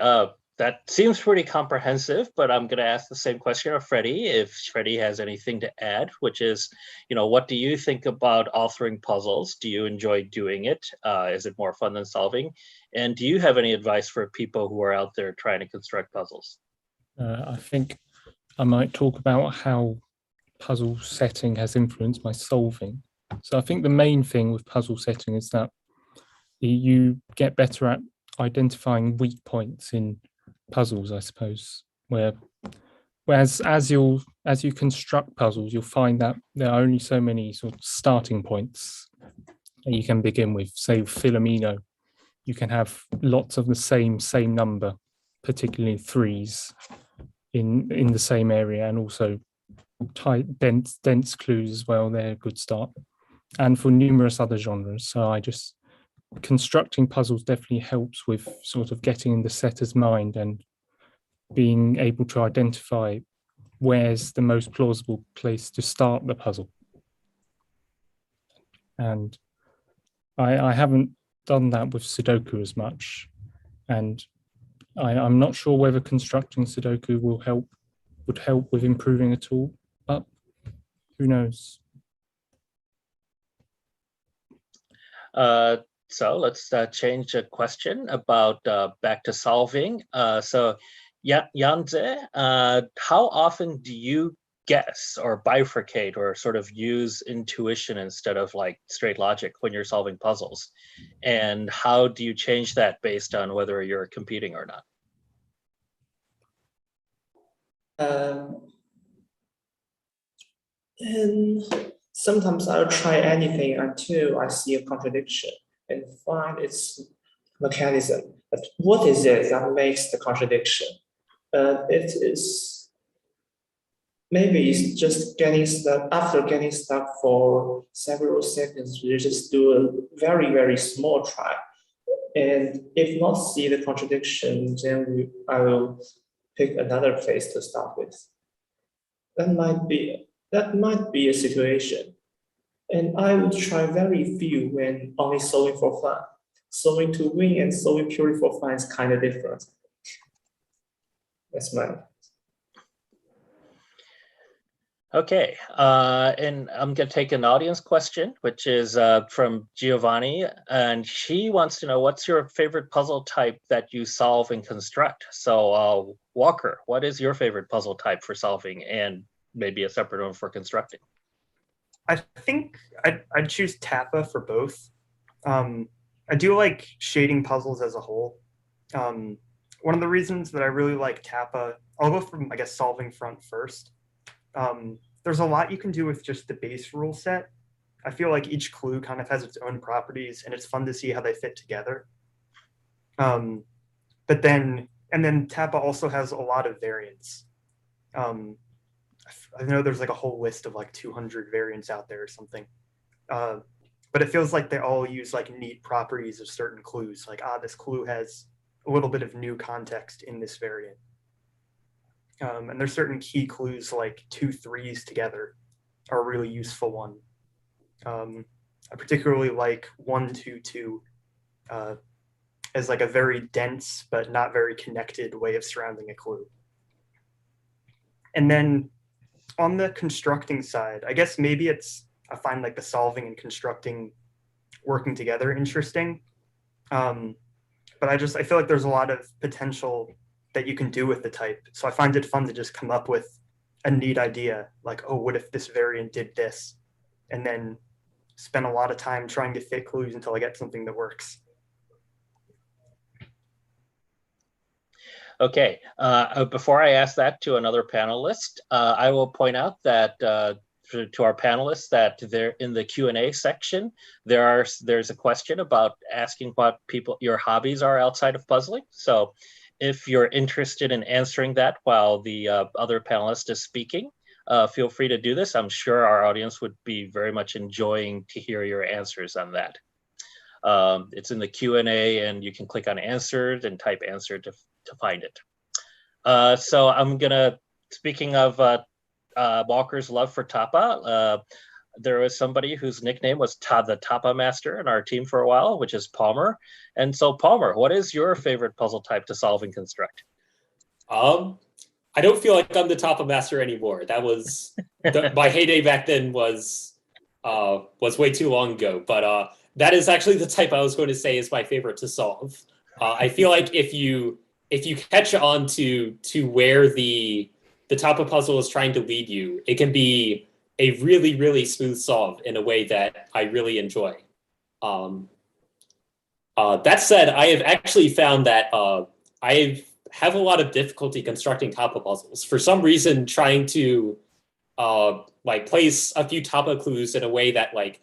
that seems pretty comprehensive, but I'm going to ask the same question of Freddie, if Freddie has anything to add, which is, what do you think about authoring puzzles? Do you enjoy doing it? Is it more fun than solving? And do you have any advice for people who are out there trying to construct puzzles?
I think I might talk about how puzzle setting has influenced my solving. So I think the main thing with puzzle setting is that you get better at identifying weak points in puzzles, I suppose, whereas as you construct puzzles, you'll find that there are only so many sort of starting points that you can begin with. Say Philomeno, you can have lots of the same number, particularly threes in the same area, and also tight dense clues as well. They're a good start, and for numerous other genres. So constructing puzzles definitely helps with sort of getting in the setter's mind and being able to identify where's the most plausible place to start the puzzle. And I haven't done that with Sudoku as much, and I'm not sure whether constructing Sudoku would help with improving at all, but who knows?
So let's change the question about back to solving. So Yanzhe, how often do you guess or bifurcate or sort of use intuition instead of like straight logic when you're solving puzzles? And how do you change that based on whether you're competing or not?
And sometimes I'll try anything until I see a contradiction and find its mechanism. But what is it that makes the contradiction? It is maybe it's just getting stuck. After getting stuck for several seconds, you just do a very, very small try. And if not see the contradiction, then I will pick another place to start with. That might be a situation. And I would try very few when only solving for fun. Solving to win and solving purely for fun is kind of different. That's mine.
Okay, and I'm going to take an audience question, which is from Giovanni, and she wants to know, what's your favorite puzzle type that you solve and construct? So Walker, what is your favorite puzzle type for solving and maybe a separate one for constructing?
I think I'd choose Tappa for both. I do like shading puzzles as a whole. One of the reasons that I really like Tappa, I'll go from, I guess, solving front first. There's a lot you can do with just the base rule set. I feel like each clue kind of has its own properties, and it's fun to see how they fit together. And then Tappa also has a lot of variants. I know there's like a whole list of like 200 variants out there or something. but it feels like they all use like neat properties of certain clues. Like, this clue has a little bit of new context in this variant. And there's certain key clues like 2 3s together are a really useful one. I particularly like 1 2 2 as like a very dense but not very connected way of surrounding a clue. And then on the constructing side, I guess maybe I find like the solving and constructing working together interesting. But I feel like there's a lot of potential that you can do with the type. So I find it fun to just come up with a neat idea, like, oh, what if this variant did this? And then spend a lot of time trying to fit clues until I get something that works.
Okay, before I ask that to another panelist, I will point out that to our panelists that there in the Q&A section, there's a question about asking what your hobbies are outside of puzzling. So if you're interested in answering that while the other panelist is speaking, feel free to do this. I'm sure our audience would be very much enjoying to hear your answers on that. It's in the Q&A and you can click on answered and type answer to find it. So I'm gonna, speaking of Walker's love for Tapa, there was somebody whose nickname was the Tapa Master in our team for a while, which is Palmer. And so Palmer, what is your favorite puzzle type to solve and construct?
I don't feel like I'm the Tapa Master anymore. That was, my heyday back then was way too long ago, but that is actually the type I was going to say is my favorite to solve. I feel like if you catch on to where the Tapa puzzle is trying to lead you, it can be a really, really smooth solve in a way that I really enjoy. That said, I have actually found that I have a lot of difficulty constructing Tapa puzzles. For some reason, trying to like place a few Tapa clues in a way that like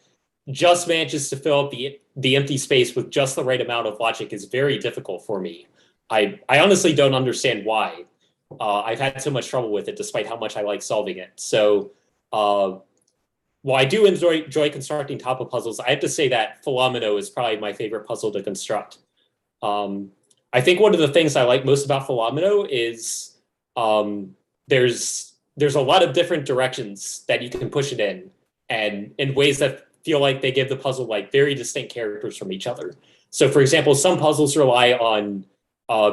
just manages to fill up the empty space with just the right amount of logic is very difficult for me. I honestly don't understand why. I've had so much trouble with it, despite how much I like solving it. So while I do enjoy constructing Tapa puzzles, I have to say that Philomeno is probably my favorite puzzle to construct. I think one of the things I like most about Philomeno is there's a lot of different directions that you can push it in, and in ways that feel like they give the puzzle like very distinct characters from each other. So for example, some puzzles rely on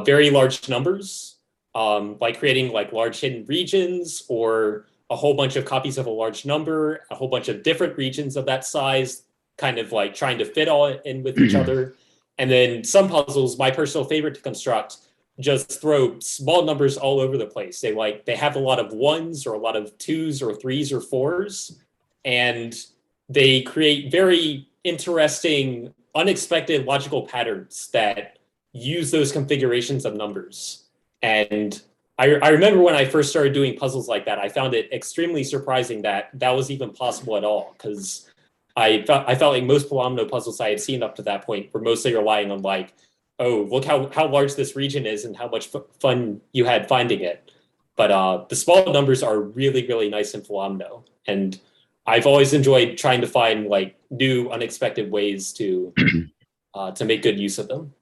very large numbers, like creating like large hidden regions or a whole bunch of copies of a large number, a whole bunch of different regions of that size, kind of like trying to fit all in with each other. And then some puzzles, my personal favorite to construct, just throw small numbers all over the place. They have a lot of 1s or a lot of 2s or 3s or 4s, and they create very interesting, unexpected logical patterns that use those configurations of numbers. And I remember when I first started doing puzzles like that, I found it extremely surprising that that was even possible at all, because I felt like most Philomeno puzzles I had seen up to that point were mostly relying on like, oh, look how large this region is and how much fun you had finding it. But the small numbers are really, really nice in Philomeno. And I've always enjoyed trying to find like new, unexpected ways to make good use of them.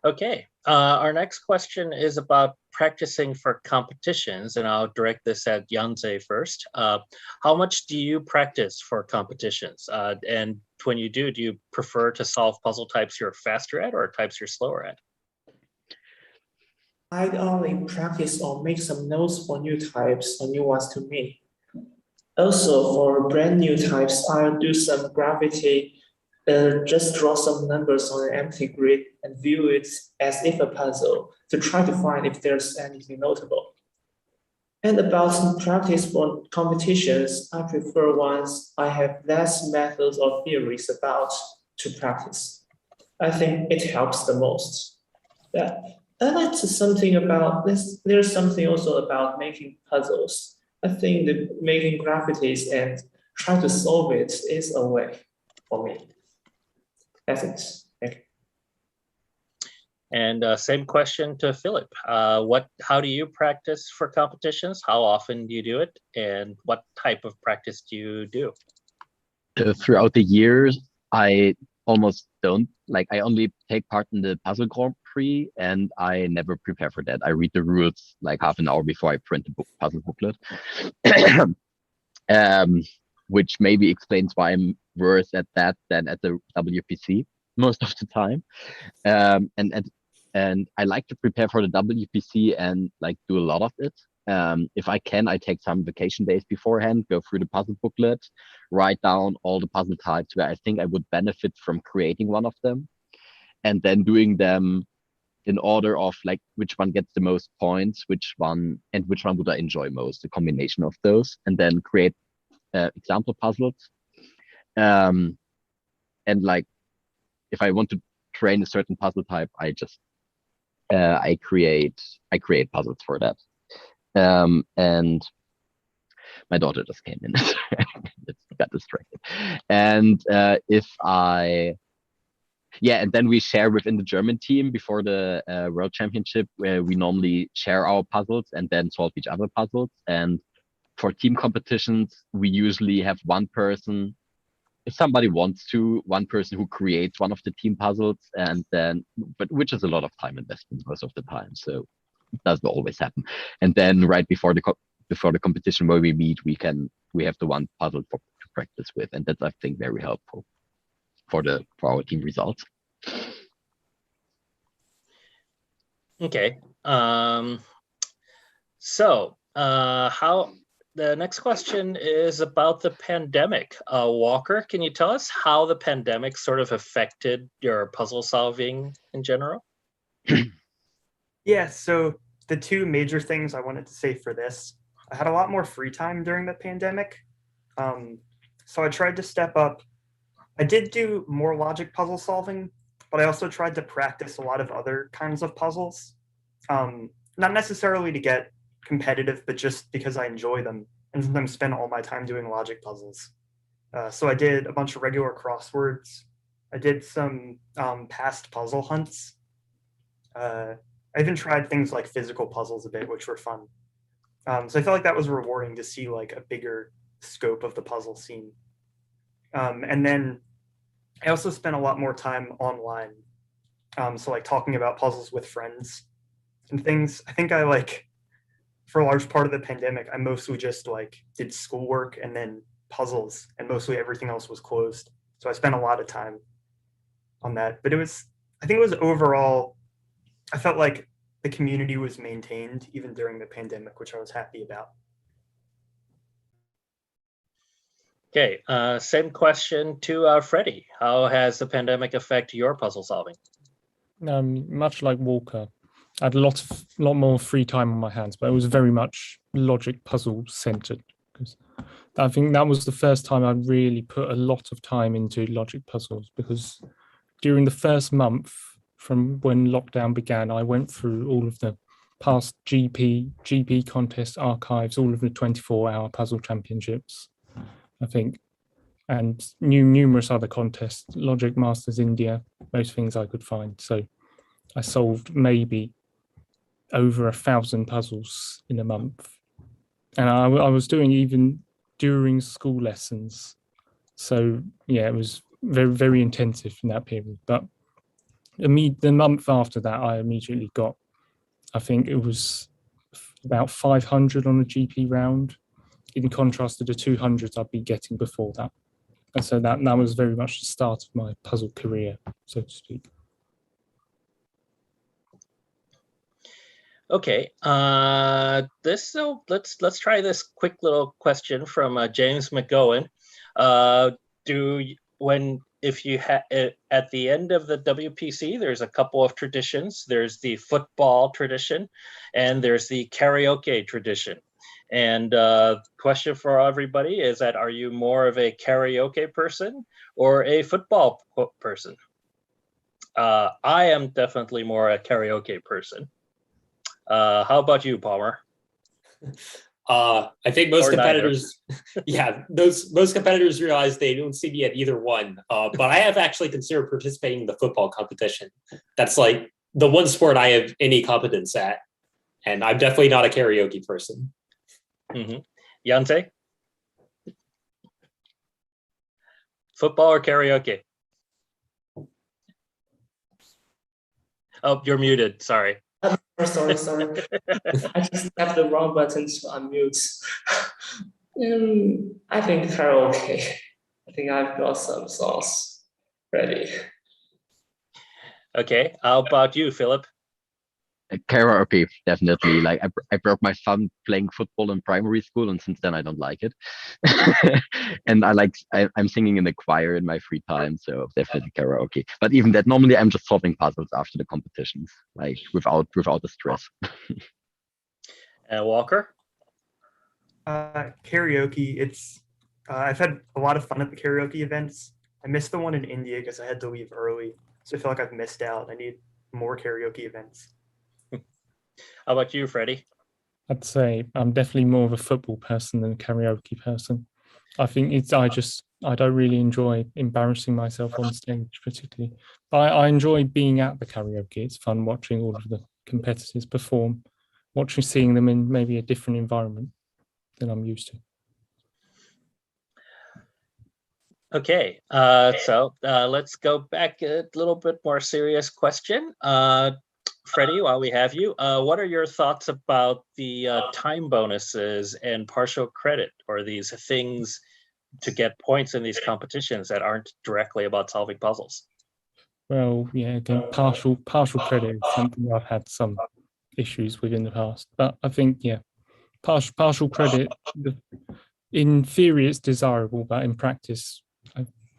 Okay, our next question is about practicing for competitions, and I'll direct this at Yanzhe first. How much do you practice for competitions? And when you do you prefer to solve puzzle types you're faster at or types you're slower at?
I'd only practice or make some notes for new types or new ones to me. Also, for brand new types, I'll do some gravity, just draw some numbers on an empty grid and view it as if a puzzle to try to find if there's anything notable. And about practice for competitions, I prefer ones I have less methods or theories about to practice. I think it helps the most. Yeah. I like to something about this. There's something also about making puzzles. I think that making graffitis and trying to solve it is a way for me. That's it. Thank you.
And same question to Philip. How do you practice for competitions? How often do you do it? And what type of practice do you do?
Throughout the years, I almost don't. Like, I only take part in the Puzzle Grand Prix, and I never prepare for that. I read the rules like half an hour before I print the puzzle booklet. Which maybe explains why I'm worse at that than at the WPC most of the time. And I like to prepare for the WPC and like do a lot of it. If I can, I take some vacation days beforehand, go through the puzzle booklet, write down all the puzzle types where I think I would benefit from creating one of them, and then doing them in order of like which one gets the most points, which one would I enjoy most, a combination of those, and then create example puzzles. And like if I want to train a certain puzzle type, I just I create puzzles for that. And my daughter just came in. Got distracted. And and then we share within the German team before the World Championship, where we normally share our puzzles and then solve each other puzzles. And for team competitions, we usually have one person, if somebody wants to, one person who creates one of the team puzzles, and then, but which is a lot of time investment most of the time. So it doesn't always happen. And then right before the competition where we meet, we have the one puzzle to practice with, and that's, I think, very helpful for our team results.
Okay. So how the next question is about the pandemic. Walker, can you tell us how the pandemic sort of affected your puzzle solving in general?
Yeah, so the two major things I wanted to say for this, I had a lot more free time during the pandemic. So I tried to step up. I did do more logic puzzle solving, but I also tried to practice a lot of other kinds of puzzles. Not necessarily to get competitive, but just because I enjoy them and sometimes spend all my time doing logic puzzles. So I did a bunch of regular crosswords. I did some past puzzle hunts. I even tried things like physical puzzles a bit, which were fun. So I felt like that was rewarding to see like a bigger scope of the puzzle scene. And then I also spent a lot more time online. So like talking about puzzles with friends and things. I think for a large part of the pandemic, I mostly just like did schoolwork and then puzzles, and mostly everything else was closed. So I spent a lot of time on that. But I think it was overall, I felt like the community was maintained even during the pandemic, which I was happy about.
Okay, same question to Freddie. How has the pandemic affected your puzzle solving?
Much like Walker, I had a lot more free time on my hands, but it was very much logic puzzle centered, because I think that was the first time I really put a lot of time into logic puzzles, because during the first month from when lockdown began, I went through all of the past GP contest archives, all of the 24-hour puzzle championships, I think, and numerous other contests, Logic Masters India, most things I could find. So I solved maybe over 1,000 puzzles in a month. And I was doing even during school lessons. So yeah, it was very, very intensive in that period. But the month after that, I immediately got, I think it was about 500 on a GP round, in contrast to the 200s I'd be getting before that. And so that was very much the start of my puzzle career, so to speak.
Okay, let's try this quick little question from James McGowan. At the end of the WPC, there's a couple of traditions. There's the football tradition, and there's the karaoke tradition. And question for everybody is that, are you more of a karaoke person or a football person? I am definitely more a karaoke person. How about you, Palmer?
I think most competitors, most competitors realize they don't see me at either one. But I have actually considered participating in the football competition. That's like the one sport I have any competence at, and I'm definitely not a karaoke person.
Mm-hmm. Yanzhe? Football or karaoke? Oh, you're muted. Sorry.
Sorry. I just tapped the wrong button to unmute. I think karaoke. I think I've got some songs ready.
Okay. How about you, Philip?
Karaoke, definitely. Like I broke my thumb playing football in primary school, and since then I don't like it. And I'm singing in the choir in my free time, so definitely karaoke. But even that, normally I'm just solving puzzles after the competitions, like without the stress.
Walker?
Karaoke. I've had a lot of fun at the karaoke events. I missed the one in India because I had to leave early, so I feel like I've missed out. I need more karaoke events.
How about you, Freddie?
I'd say I'm definitely more of a football person than a karaoke person. I think I don't really enjoy embarrassing myself on stage particularly. But I enjoy being at the karaoke. It's fun watching all of the competitors perform, seeing them in maybe a different environment than I'm used to.
Okay, so let's go back a little bit more serious question. Freddie, while we have you, what are your thoughts about the time bonuses and partial credit, or these things to get points in these competitions that aren't directly about solving puzzles?
Well, yeah, again, partial credit is something I've had some issues with in the past, but I think, yeah, partial credit, in theory it's desirable, but in practice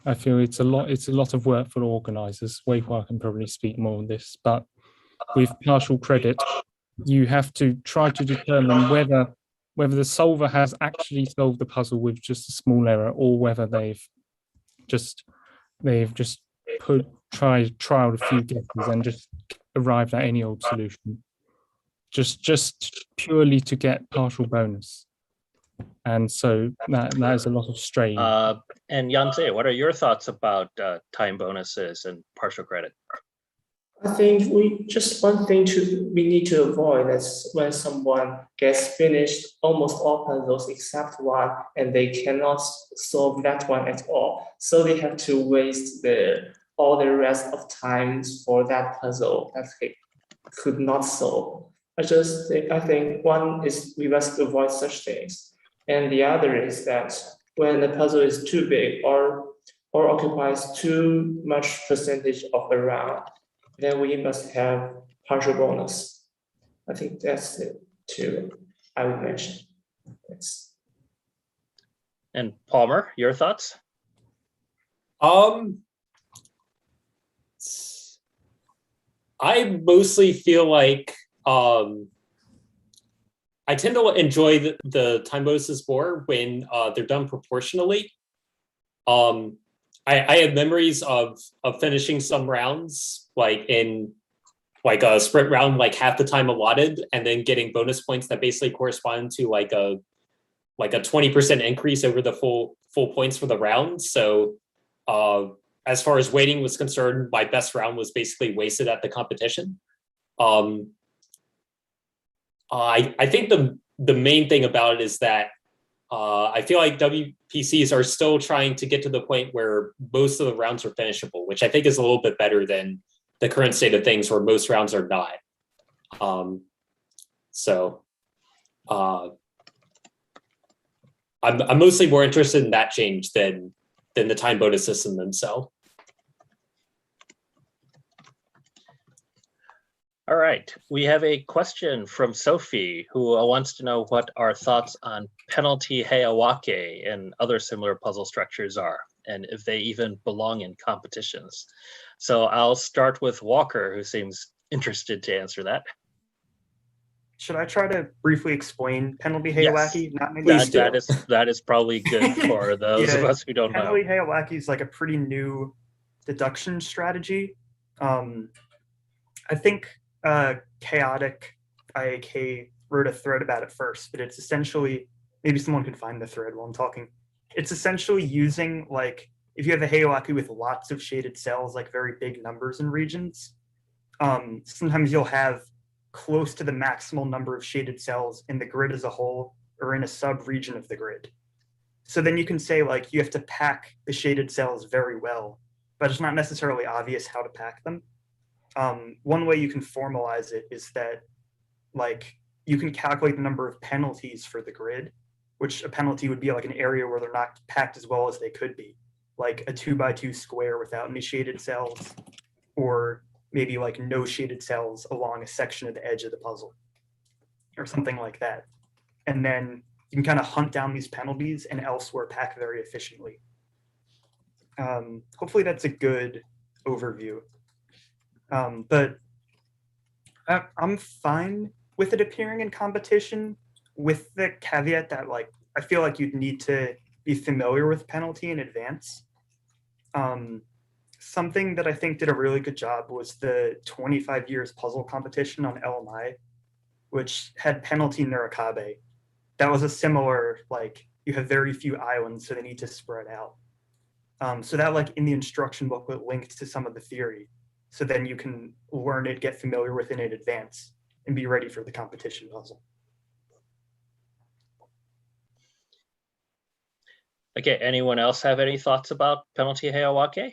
I feel it's a lot of work for organizers. Wei-Hwa can probably speak more on this, but with partial credit you have to try to determine whether the solver has actually solved the puzzle with just a small error, or whether they've just tried a few guesses and just arrived at any old solution, just purely to get partial bonus. And so that is a lot of strain.
And Yanzhe, what are your thoughts about time bonuses and partial credit?
I think one thing we need to avoid is when someone gets finished almost all puzzles except one, and they cannot solve that one at all. So they have to waste all the rest of times for that puzzle that they could not solve. I think one is we must avoid such things. And the other is that when the puzzle is too big or occupies too much percentage of the round, then we must have partial bonus. I think that's the two I would mention. Thanks.
And Palmer, your thoughts?
I mostly feel like I tend to enjoy the time bonuses more when they're done proportionally. I have memories of finishing some rounds like in like a sprint round, like half the time allotted, and then getting bonus points that basically correspond to like a 20% increase over the full points for the round. So as far as weighting was concerned, my best round was basically wasted at the competition. I think the main thing about it is that I feel like WPCs are still trying to get to the point where most of the rounds are finishable, which I think is a little bit better than the current state of things where most rounds are not. I'm mostly more interested in that change than the time bonus system themselves.
All right, we have a question from Sophie, who wants to know what our thoughts on penalty heiawake and other similar puzzle structures are, and if they even belong in competitions. So I'll start with Walker, who seems interested to answer that.
Should I try to briefly explain penalty heiawake?
Yes. That is probably good for those of us who don't know.
Penalty heiawake is like a pretty new deduction strategy. I think Chaotic IAK wrote a thread about it first, but it's essentially, maybe someone could find the thread while I'm talking. It's essentially using, like, if you have a heiawake with lots of shaded cells, like very big numbers and regions, sometimes you'll have close to the maximal number of shaded cells in the grid as a whole or in a sub-region of the grid. So then you can say like you have to pack the shaded cells very well, but it's not necessarily obvious how to pack them. One way you can formalize it is that like you can calculate the number of penalties for the grid, which a penalty would be like an area where they're not packed as well as they could be, like a 2x2 square without any shaded cells, or maybe like no shaded cells along a section of the edge of the puzzle or something like that. And then you can kind of hunt down these penalties and elsewhere pack very efficiently. Hopefully that's a good overview. But I'm fine with it appearing in competition, with the caveat that like I feel like you'd need to be familiar with penalty in advance. Something that I think did a really good job was the 25 years puzzle competition on LMI, which had penalty Nurikabe. That was a similar, like, you have very few islands, so they need to spread out. So that, like, in the instruction booklet linked to some of the theory. So then you can learn it, get familiar with it in advance, and be ready for the competition puzzle.
Okay, anyone else have any thoughts about penalty Heiawake?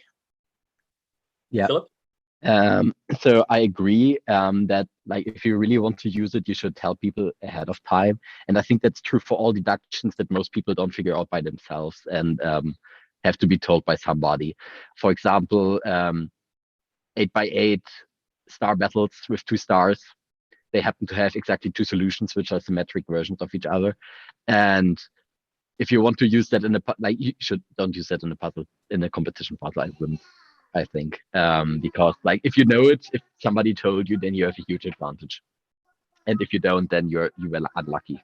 Yeah.
Philip?
So I agree that like if you really want to use it, you should tell people ahead of time. And I think that's true for all deductions that most people don't figure out by themselves and have to be told by somebody. For example, 8x8 star battles with 2 stars. They happen to have exactly 2 solutions, which are symmetric versions of each other. And if you want to use that in a like, you don't use that in a puzzle, in a competition puzzle. I wouldn't. I think, because like if you know it, if somebody told you, then you have a huge advantage, and if you don't, then you were unlucky.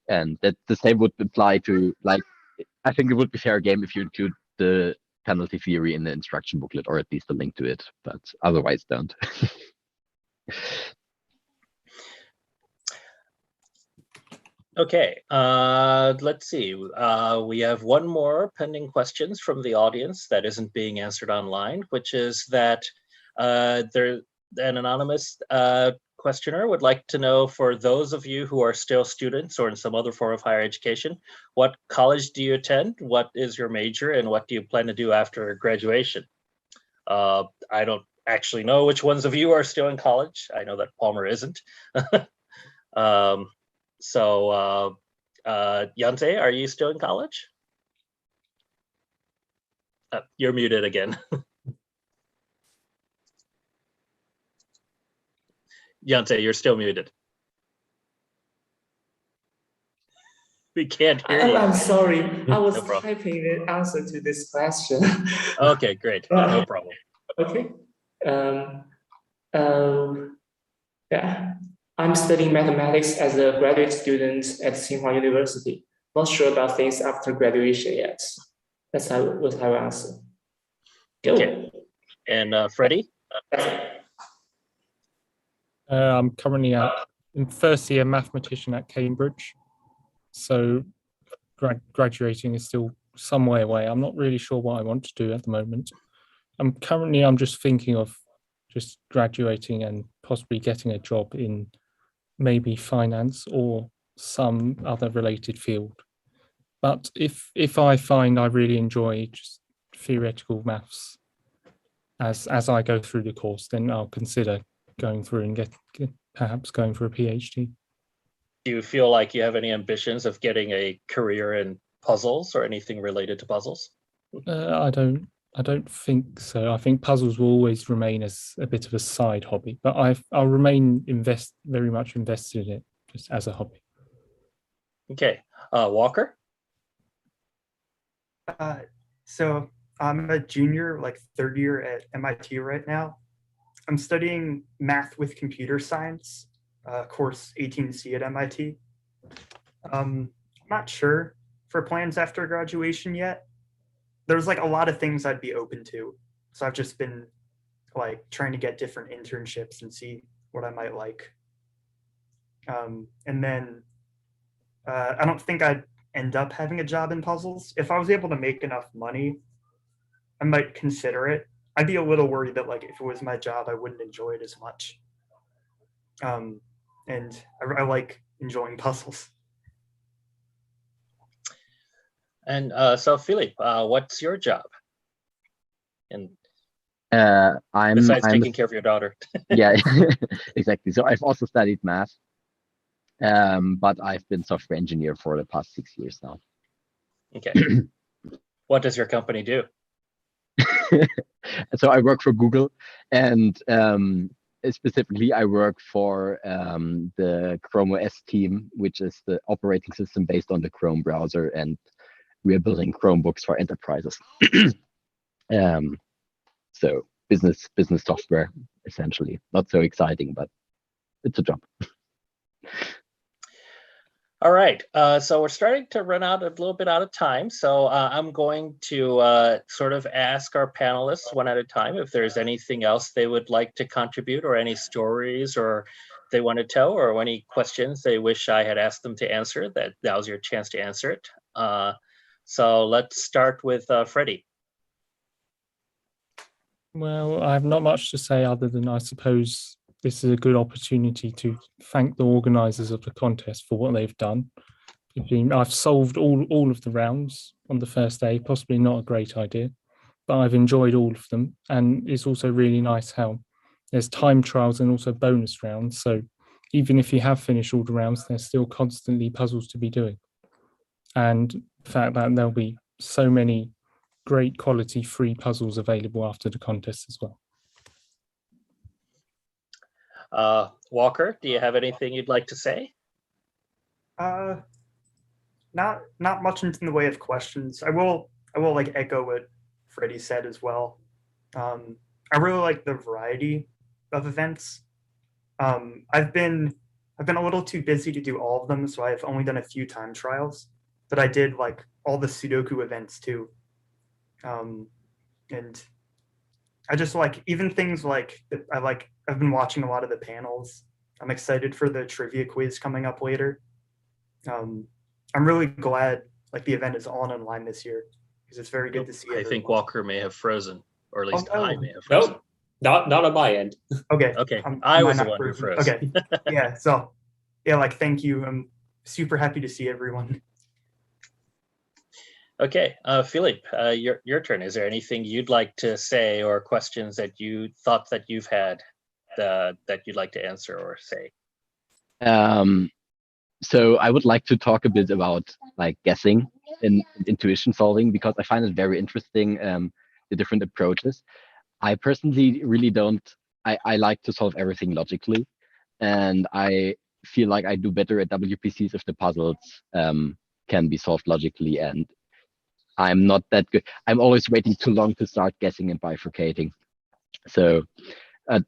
And that the same would apply to like, I think it would be fair game if you include the penalty theory in the instruction booklet, or at least a link to it, but otherwise don't.
Okay, let's see. We have one more pending questions from the audience that isn't being answered online, which is that an anonymous questioner would like to know, for those of you who are still students or in some other form of higher education, what college do you attend? What is your major, and what do you plan to do after graduation? I don't actually know which ones of you are still in college. I know that Palmer isn't. So, Yanzhe, are you still in college? You're muted again. Yanzhe, you're still muted. We can't hear you.
I'm sorry. I was
No
typing the answer to this question.
Okay, great. No problem.
Okay. Yeah. I'm studying mathematics as a graduate student at Tsinghua University. Not sure about things after graduation yet. That's how I will answer. Go.
Okay. And Freddie?
I'm currently in first year mathematician at Cambridge. So graduating is still some way away. I'm not really sure what I want to do at the moment. I'm just thinking of just graduating and possibly getting a job in maybe finance or some other related field. But if I find I really enjoy just theoretical maths as I go through the course, then I'll consider going through and perhaps going for a PhD.
Do you feel like you have any ambitions of getting a career in puzzles or anything related to puzzles?
I don't think so. I think puzzles will always remain as a bit of a side hobby, but I'll remain very much invested in it just as a hobby.
Okay, Walker?
So I'm a junior, like 3rd year at MIT right now. I'm studying math with computer science, course 18C at MIT. I'm not sure for plans after graduation yet. There's like a lot of things I'd be open to. So I've just been like trying to get different internships and see what I might like. And then I don't think I'd end up having a job in puzzles. If I was able to make enough money, I might consider it. I'd be a little worried that like if it was my job, I wouldn't enjoy it as much. And I like enjoying puzzles.
And so, Philipp, what's your job? And
I'm
taking care of your daughter.
Yeah, exactly. So I've also studied math, but I've been software engineer for the past 6 years now.
Okay. What does your company do?
So I work for Google, and specifically I work for the Chrome OS team, which is the operating system based on the Chrome browser, and we are building Chromebooks for enterprises. So business software, essentially. Not so exciting, but it's a job.
All right, so we're starting to run out a little bit out of time. So I'm going to sort of ask our panelists one at a time if there's anything else they would like to contribute, or any stories or they want to tell, or any questions they wish I had asked them to answer. That was your chance to answer it. So let's start with Freddie.
Well, I have not much to say other than I suppose this is a good opportunity to thank the organisers of the contest for what they've done. I've solved all of the rounds on the first day, possibly not a great idea, but I've enjoyed all of them. And it's also really nice how there's time trials and also bonus rounds. So even if you have finished all the rounds, there's still constantly puzzles to be doing. And the fact that there'll be so many great quality free puzzles available after the contest as well.
Walker, do you have anything you'd like to say?
Not much in the way of questions. I will like echo what Freddie said as well. I really like the variety of events. I've been a little too busy to do all of them, so I've only done a few time trials, but I did like all the Sudoku events too. And I just like even things like I've been watching a lot of the panels. I'm excited for the trivia quiz coming up later. I'm really glad like the event is all online this year because it's very good to see.
I think Walker may have frozen, or at least
no.
I may have frozen.
Nope, not on my end.
Okay.
Okay, I was the one who froze.
Okay. Yeah. So yeah, like thank you. I'm super happy to see everyone.
Okay, Philipp, your turn. Is there anything you'd like to say, or questions that you thought that you've had that you'd like to answer or say?
So I would like to talk a bit about like guessing and intuition solving, because I find it very interesting, the different approaches. I personally really don't. I like to solve everything logically, and I feel like I do better at WPCs if the puzzles can be solved logically, and I'm not that good. I'm always waiting too long to start guessing and bifurcating. So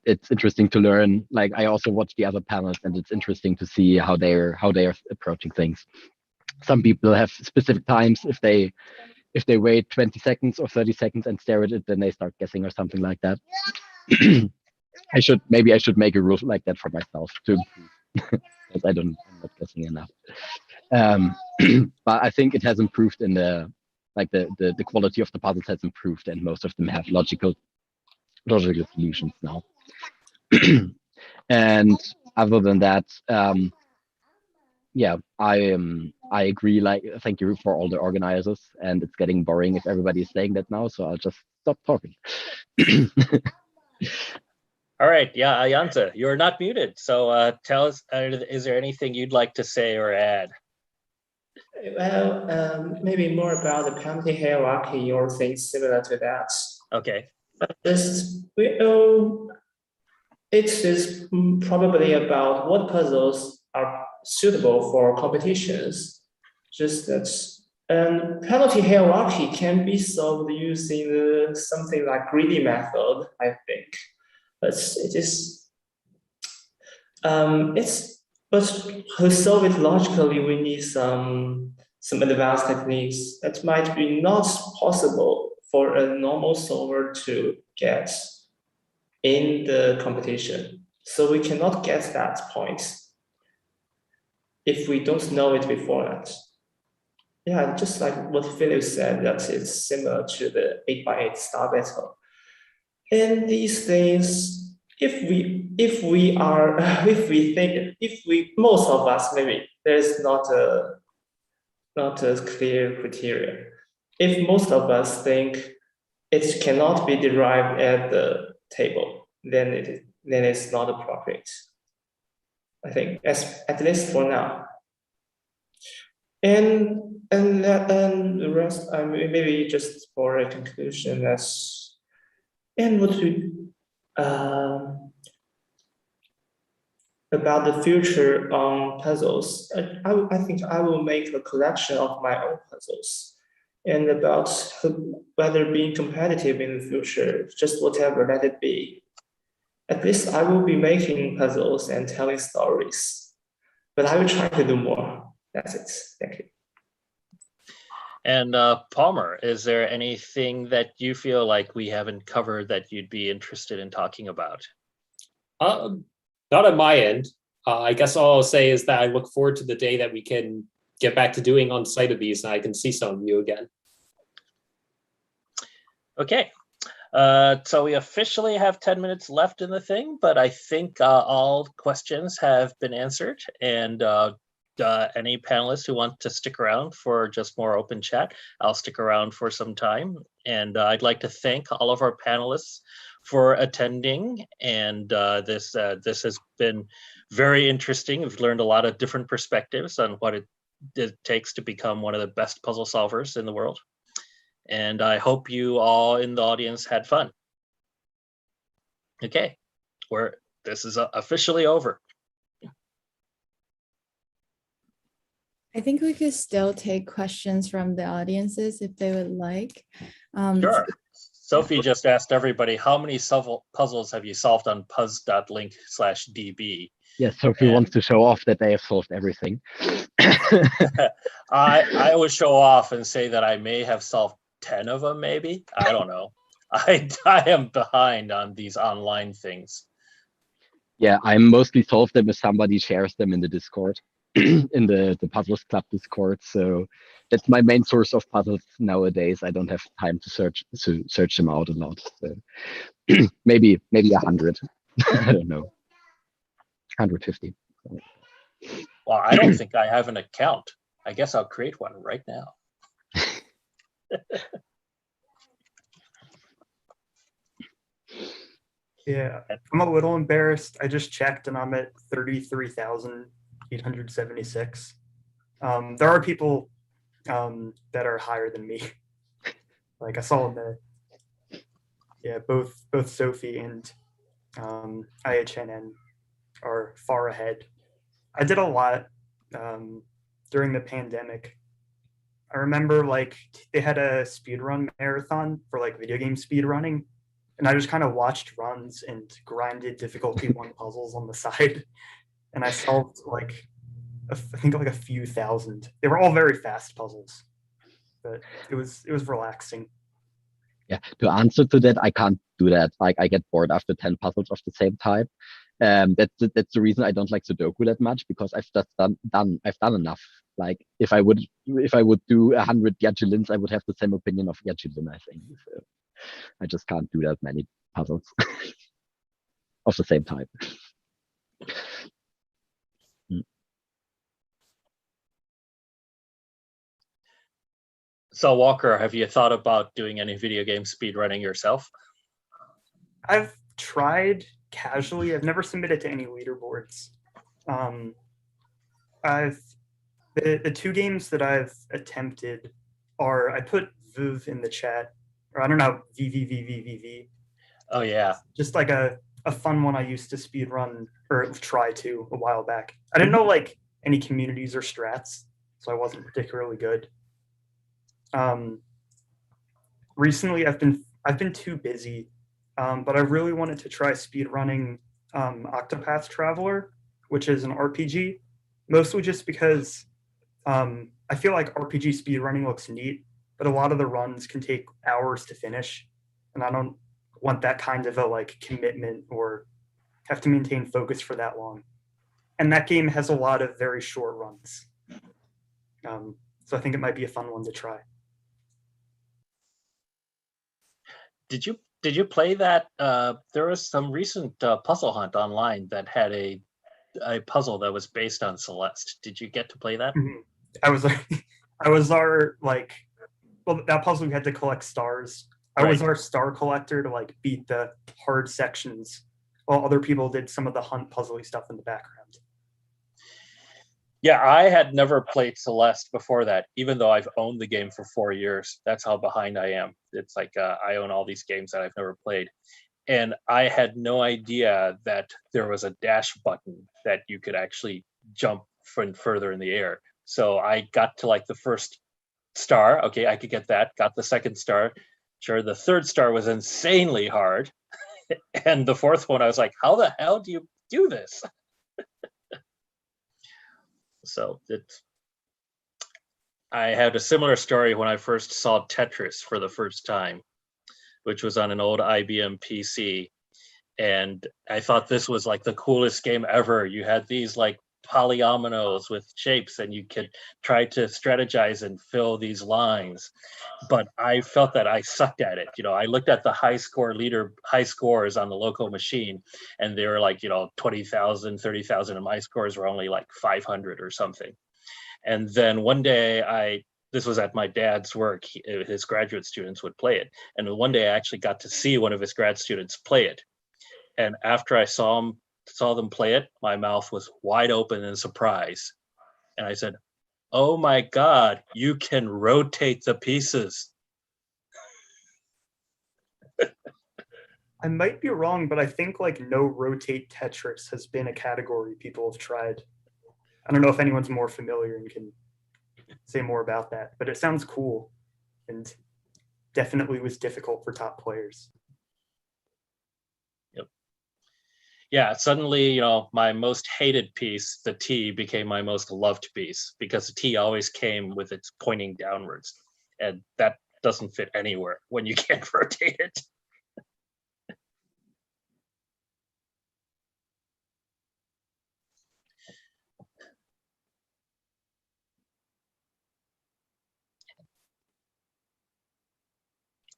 it's interesting to learn. Like I also watch the other panels, and it's interesting to see how they are approaching things. Some people have specific times. If they wait 20 seconds or 30 seconds and stare at it, then they start guessing or something like that. I should make a rule like that for myself to improve, because I'm not guessing enough. But I think it has improved in the quality of the puzzles has improved, and most of them have logical solutions now. And other than that, yeah, I agree. Like, thank you for all the organizers, and it's getting boring if everybody is saying that now, so I'll just stop talking.
All right, yeah, Yanzhe, you're not muted, so tell us, is there anything you'd like to say or add?
Well, maybe more about the penalty hierarchy or things similar to that.
Okay.
It is probably about what puzzles are suitable for competitions. Just that, penalty hierarchy can be solved using something like greedy method, I think. But but to solve it logically, we need some advanced techniques that might be not possible for a normal solver to get in the competition. So we cannot get that point if we don't know it before that. Yeah, just like what Philipp said, that it's similar to the 8x8 star battle. And these things, if we most of us maybe there's not a clear criteria. If most of us think it cannot be derived at the table, then it's not appropriate. I think at least for now. And the rest, maybe just for a conclusion, and what we about the future on puzzles. I think I will make a collection of my own puzzles, and about whether being competitive in the future, just whatever, let it be. At least I will be making puzzles and telling stories, but I will try to do more. That's it. Thank you.
And Palmer, is there anything that you feel like we haven't covered that you'd be interested in talking about?
Not on my end. I guess all I'll say is that I look forward to the day that we can get back to doing on-site of these and I can see some of you again.
Okay. So we officially have 10 minutes left in the thing, but I think all questions have been answered. And any panelists who want to stick around for just more open chat, I'll stick around for some time. And I'd like to thank all of our panelists for attending. And this has been very interesting. We've learned a lot of different perspectives on what it takes to become one of the best puzzle solvers in the world. And I hope you all in the audience had fun. Okay, this is officially over.
I think we could still take questions from the audiences if they would like.
Sure. Sophie just asked everybody, how many puzzles have you solved on puzz.link/db?
Yes, Sophie wants to show off that they have solved everything.
I would show off and say that I may have solved 10 of them, maybe. I don't know. I am behind on these online things.
Yeah, I mostly solve them if somebody shares them in the Discord, in the Puzzles Club Discord. So that's my main source of puzzles nowadays. I don't have time to search them out a lot. So maybe 100. I don't know. 150.
Well, I don't think I have an account. I guess I'll create one right now.
Yeah, I'm a little embarrassed. I just checked and I'm at 33,876. There are people that are higher than me. Like I saw both Sophie and IHNN are far ahead. I did a lot during the pandemic. I remember like they had a speedrun marathon for like video game speedrunning, and I just kind of watched runs and grinded difficulty 1 puzzles on the side, and I solved like I think like a few thousand. They were all very fast puzzles, but it was relaxing.
Yeah, to answer to that, I can't do that. Like I get bored after 10 puzzles of the same type. That's the reason I don't like Sudoku that much, because I've just done enough. Like if I would do 100 Yajilins, I would have the same opinion of Yajilin, I think. So I just can't do that many puzzles of the same type.
So Walker, have you thought about doing any video game speedrunning yourself?
I've tried casually. I've never submitted to any leaderboards. The 2 games that I've attempted are, I put Viv in the chat, or I don't know, VVVVVV.
Oh yeah.
Just like a fun one I used to speedrun or try to a while back. I didn't know like any communities or strats, so I wasn't particularly good. Recently I've been too busy, but I really wanted to try speedrunning Octopath Traveler, which is an RPG, mostly just because I feel like RPG speedrunning looks neat, but a lot of the runs can take hours to finish, and I don't want that kind of a like commitment or have to maintain focus for that long. And that game has a lot of very short runs, so I think it might be a fun one to try.
Did did you play that? There was some recent puzzle hunt online that had a puzzle that was based on Celeste. Did you get to play that?
I was I was our well, that puzzle we had to collect stars. I was our star collector to like beat the hard sections while other people did some of the hunt puzzly stuff in the background.
Yeah, I had never played Celeste before that, even though I've owned the game for 4 years. That's how behind I am. It's like I own all these games that I've never played. And I had no idea that there was a dash button that you could actually jump further in the air. So I got to like the first star. Okay, I could get that. Got the second star. Sure, the third star was insanely hard. And the fourth one, I was like, how the hell do you do this? So I had a similar story when I first saw Tetris for the first time, which was on an old IBM PC. And I thought this was like the coolest game ever. You had these like polyominoes with shapes and you could try to strategize and fill these lines. But I felt that I sucked at it. I looked at the high scores on the local machine, and they were like, 20,000, 30,000, and my scores were only like 500 or something. And then one day this was at my dad's work, his graduate students would play it. And one day I actually got to see one of his grad students play it. And after I saw them play it, my mouth was wide open in surprise. And I said, oh my God, you can rotate the pieces.
I might be wrong, but I think like no rotate Tetris has been a category people have tried. I don't know if anyone's more familiar and can say more about that, but it sounds cool and definitely was difficult for top players.
Yep. Yeah, suddenly, my most hated piece, the T, became my most loved piece because the T always came with its pointing downwards, and that doesn't fit anywhere when you can't rotate it.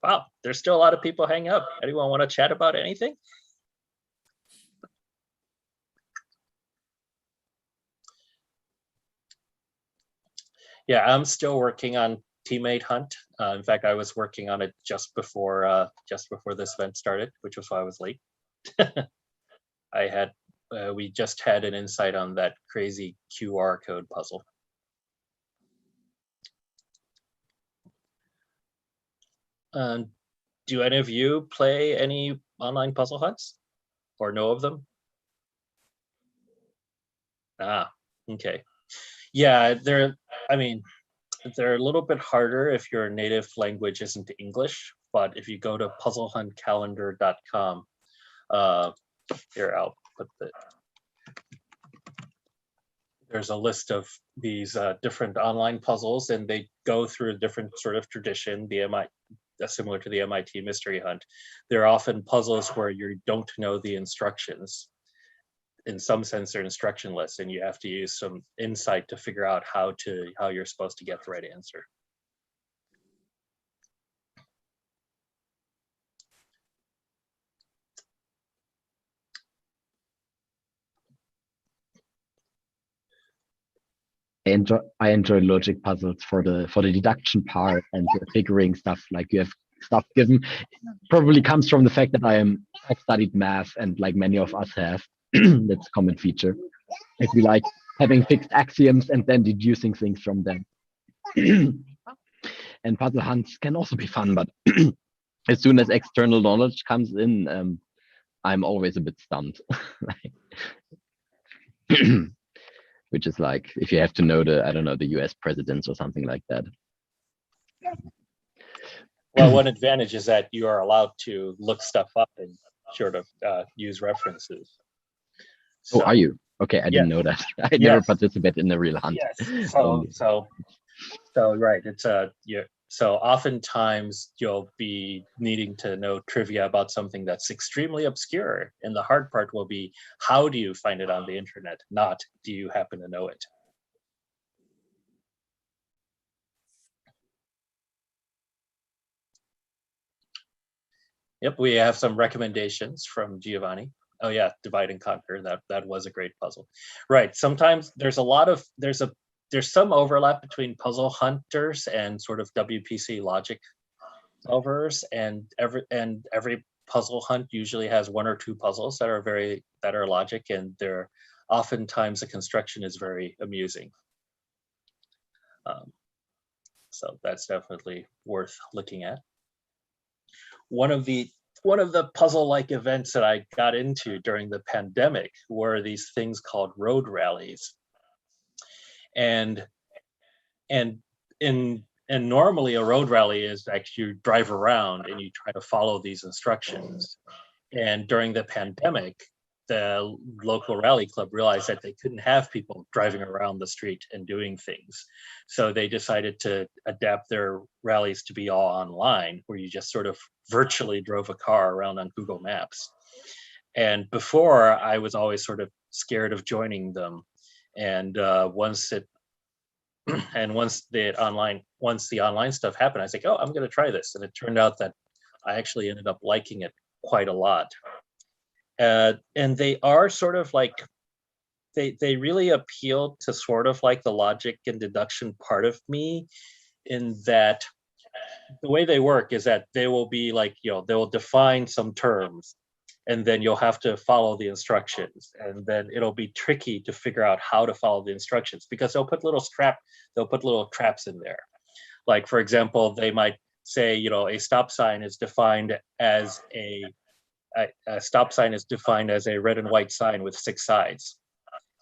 Wow, there's still a lot of people hanging up. Anyone want to chat about anything? Yeah, I'm still working on Teammate Hunt. In fact, I was working on it just before this event started, which was why I was late. We just had an insight on that crazy QR code puzzle. Do any of you play any online puzzle hunts or know of them? Ah, okay. Yeah, they're a little bit harder if your native language isn't English, but if you go to puzzlehuntcalendar.com, here, I'll put there's a list of these different online puzzles, and they go through a different sort of tradition, similar to the MIT Mystery Hunt. They're often puzzles where you don't know the instructions. In some sense, they're instructionless, and you have to use some insight to figure out how you're supposed to get the right answer.
I enjoy logic puzzles for the deduction part and figuring stuff. Like you have stuff given. Probably comes from the fact that I've studied math, and like many of us have, that's a common feature. If we like having fixed axioms and then deducing things from them. And puzzle hunts can also be fun, but as soon as external knowledge comes in, I'm always a bit stunned. Which is like if you have to know the US presidents or something like that.
Well, one advantage is that you are allowed to look stuff up and sort of use references.
So, are you? Okay, I didn't know that. I never participated in the real hunt.
Yes. So right. It's so oftentimes you'll be needing to know trivia about something that's extremely obscure, and the hard part will be how do you find it on the internet, not do you happen to know it. Yep, we have some recommendations from Giovanni. Oh yeah, Divide and Conquer. That was a great puzzle. Right. Sometimes there's some overlap between puzzle hunters and sort of WPC logic solvers, and every puzzle hunt usually has one or two puzzles that are logic, and they're oftentimes the construction is very amusing. So that's definitely worth looking at. One of the puzzle-like events that I got into during the pandemic were these things called road rallies. And normally a road rally is actually you drive around and you try to follow these instructions. And during the pandemic, the local rally club realized that they couldn't have people driving around the street and doing things. So they decided to adapt their rallies to be all online, where you just sort of virtually drove a car around on Google Maps. And before, I was always sort of scared of joining them. And once the online stuff happened, I was like, oh, I'm going to try this. And it turned out that I actually ended up liking it quite a lot. And they are sort of like, they really appeal to sort of like the logic and deduction part of me, in that the way they work is that they will be like, they will define some terms, and then you'll have to follow the instructions, and then it'll be tricky to figure out how to follow the instructions, because they'll put little traps in there. Like, for example, they might say, a stop sign is defined as a red and white sign with 6 sides.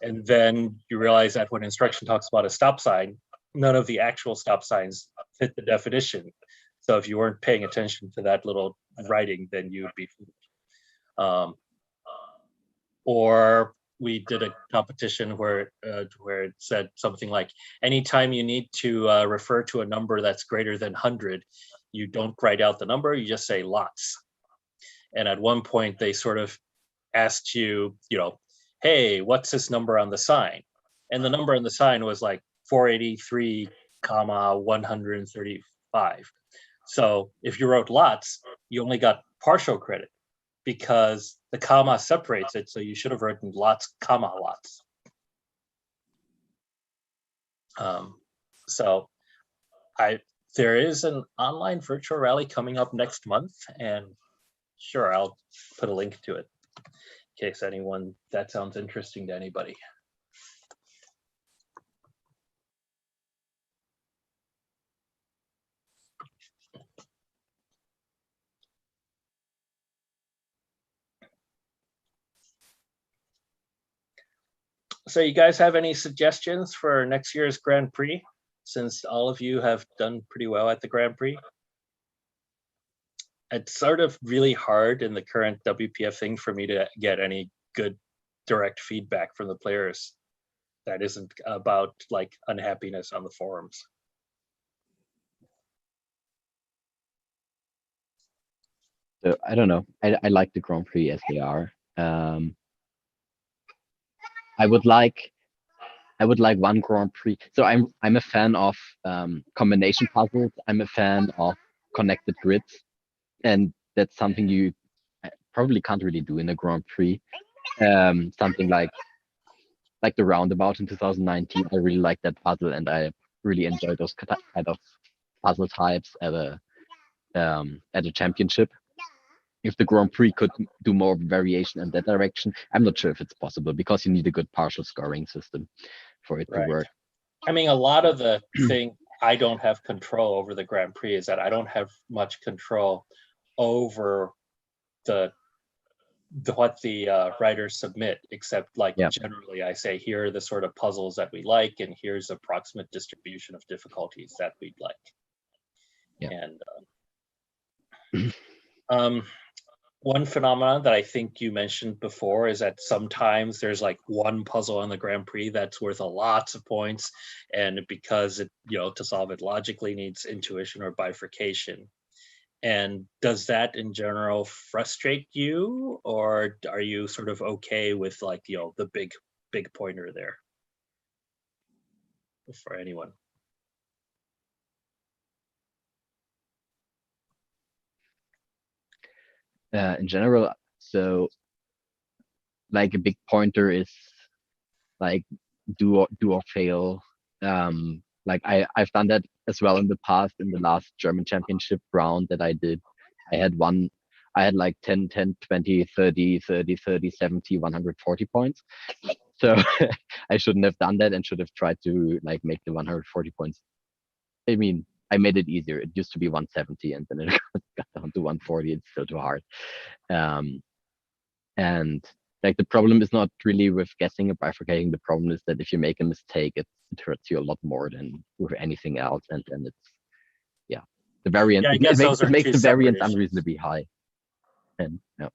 And then you realize that when instruction talks about a stop sign, none of the actual stop signs fit the definition. So if you weren't paying attention to that little writing, then you would be fooled. Or we did a competition where it said something like, anytime you need to refer to a number that's greater than 100, you don't write out the number, you just say lots. And at one point they sort of asked you, hey, what's this number on the sign? And the number on the sign was like 483, 135. So if you wrote lots, you only got partial credit, because the comma separates it. So you should have written lots, comma, lots. So there is an online virtual rally coming up next month, and sure, I'll put a link to it in case that sounds interesting to anybody. So you guys have any suggestions for next year's Grand Prix, since all of you have done pretty well at the Grand Prix? It's sort of really hard in the current WPF thing for me to get any good direct feedback from the players that isn't about like unhappiness on the forums.
So I don't know. I like the Grand Prix as they are. I would like one Grand Prix. So I'm a fan of combination puzzles. I'm a fan of connected grids, and that's something you probably can't really do in a Grand Prix. Something like the roundabout in 2019. I really like that puzzle, and I really enjoy those kind of puzzle types at a championship. If the Grand Prix could do more variation in that direction, I'm not sure if it's possible, because you need a good partial scoring system for it to work.
I mean, a lot of the thing I don't have control over the Grand Prix is that I don't have much control over what the writers submit, except like generally I say, here are the sort of puzzles that we like, and here's approximate distribution of difficulties that we'd like. And one phenomenon that I think you mentioned before is that sometimes there's like one puzzle on the Grand Prix that's worth lots of points, and because it, to solve it logically needs intuition or bifurcation. And does that in general frustrate you, or are you sort of okay with like, the big pointer there for anyone?
in general. So like a big pointer is like do or fail. Like I've done that as well in the past. In the last German championship round that I did, I had like 10, 10, 20, 30, 30, 30, 70, 140 points. So I shouldn't have done that and should have tried to like make the 140 points. I mean, I made it easier. It used to be 170 and then it got down to 140. It's still too hard. And like the problem is not really with guessing or bifurcating. The problem is that if you make a mistake, it hurts you a lot more than with anything else. And then it's, yeah, the variance,
Yeah, I guess those are
it makes
two
the variance
separate issues.
unreasonably high. And yeah.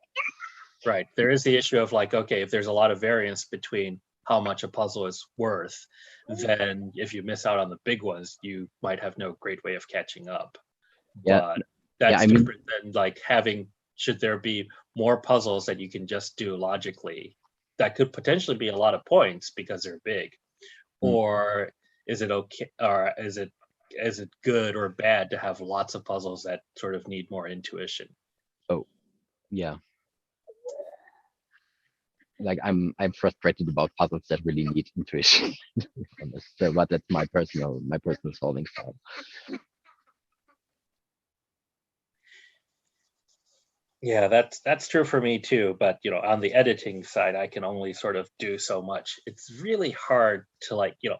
Right. There is the issue of like, okay, if there's a lot of variance between how much a puzzle is worth, then if you miss out on the big ones, you might have no great way of catching up.
Yeah.
But that's
I mean,
different than like having, should there be more puzzles that you can just do logically that could potentially be a lot of points because they're big? Or is it okay, or is it good or bad to have lots of puzzles that sort of need more intuition?
Oh, yeah. Like I'm frustrated about puzzles that really need intuition. So, but that's my personal solving style.
Yeah, that's true for me too. But you know, on the editing side, I can only sort of do so much. It's really hard to like, you know,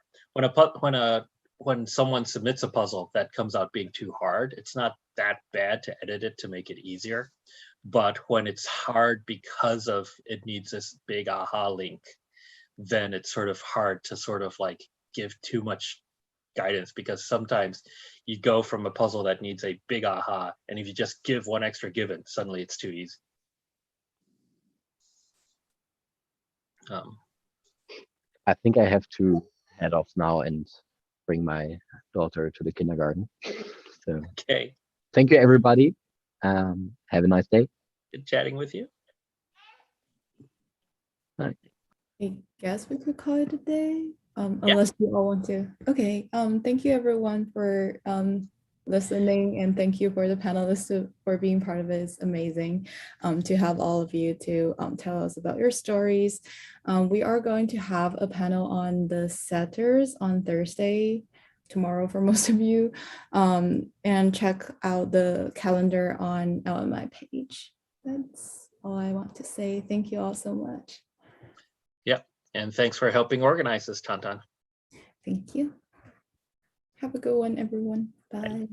when someone submits a puzzle that comes out being too hard, it's not that bad to edit it to make it easier. But when it's hard because of it needs this big aha link, then it's sort of hard to sort of like give too much guidance, because sometimes you go from a puzzle that needs a big aha, and if you just give one extra given, suddenly it's too easy.
I think I have to head off now and bring my daughter to the kindergarten. So
Okay,
thank you, everybody. Have a nice day.
good chatting with you.
I guess we could call it a day, unless you all want to. Okay, thank you everyone for listening, and thank you for the panelists for being part of it. It's amazing to have all of you to tell us about your stories. We are going to have a panel on the setters on Thursday, tomorrow for most of you, and check out the calendar on my page. That's all I want to say. Thank you all so much.
Yep, and thanks for helping organize this, Tantan.
Thank you. Have a good one, everyone. Bye.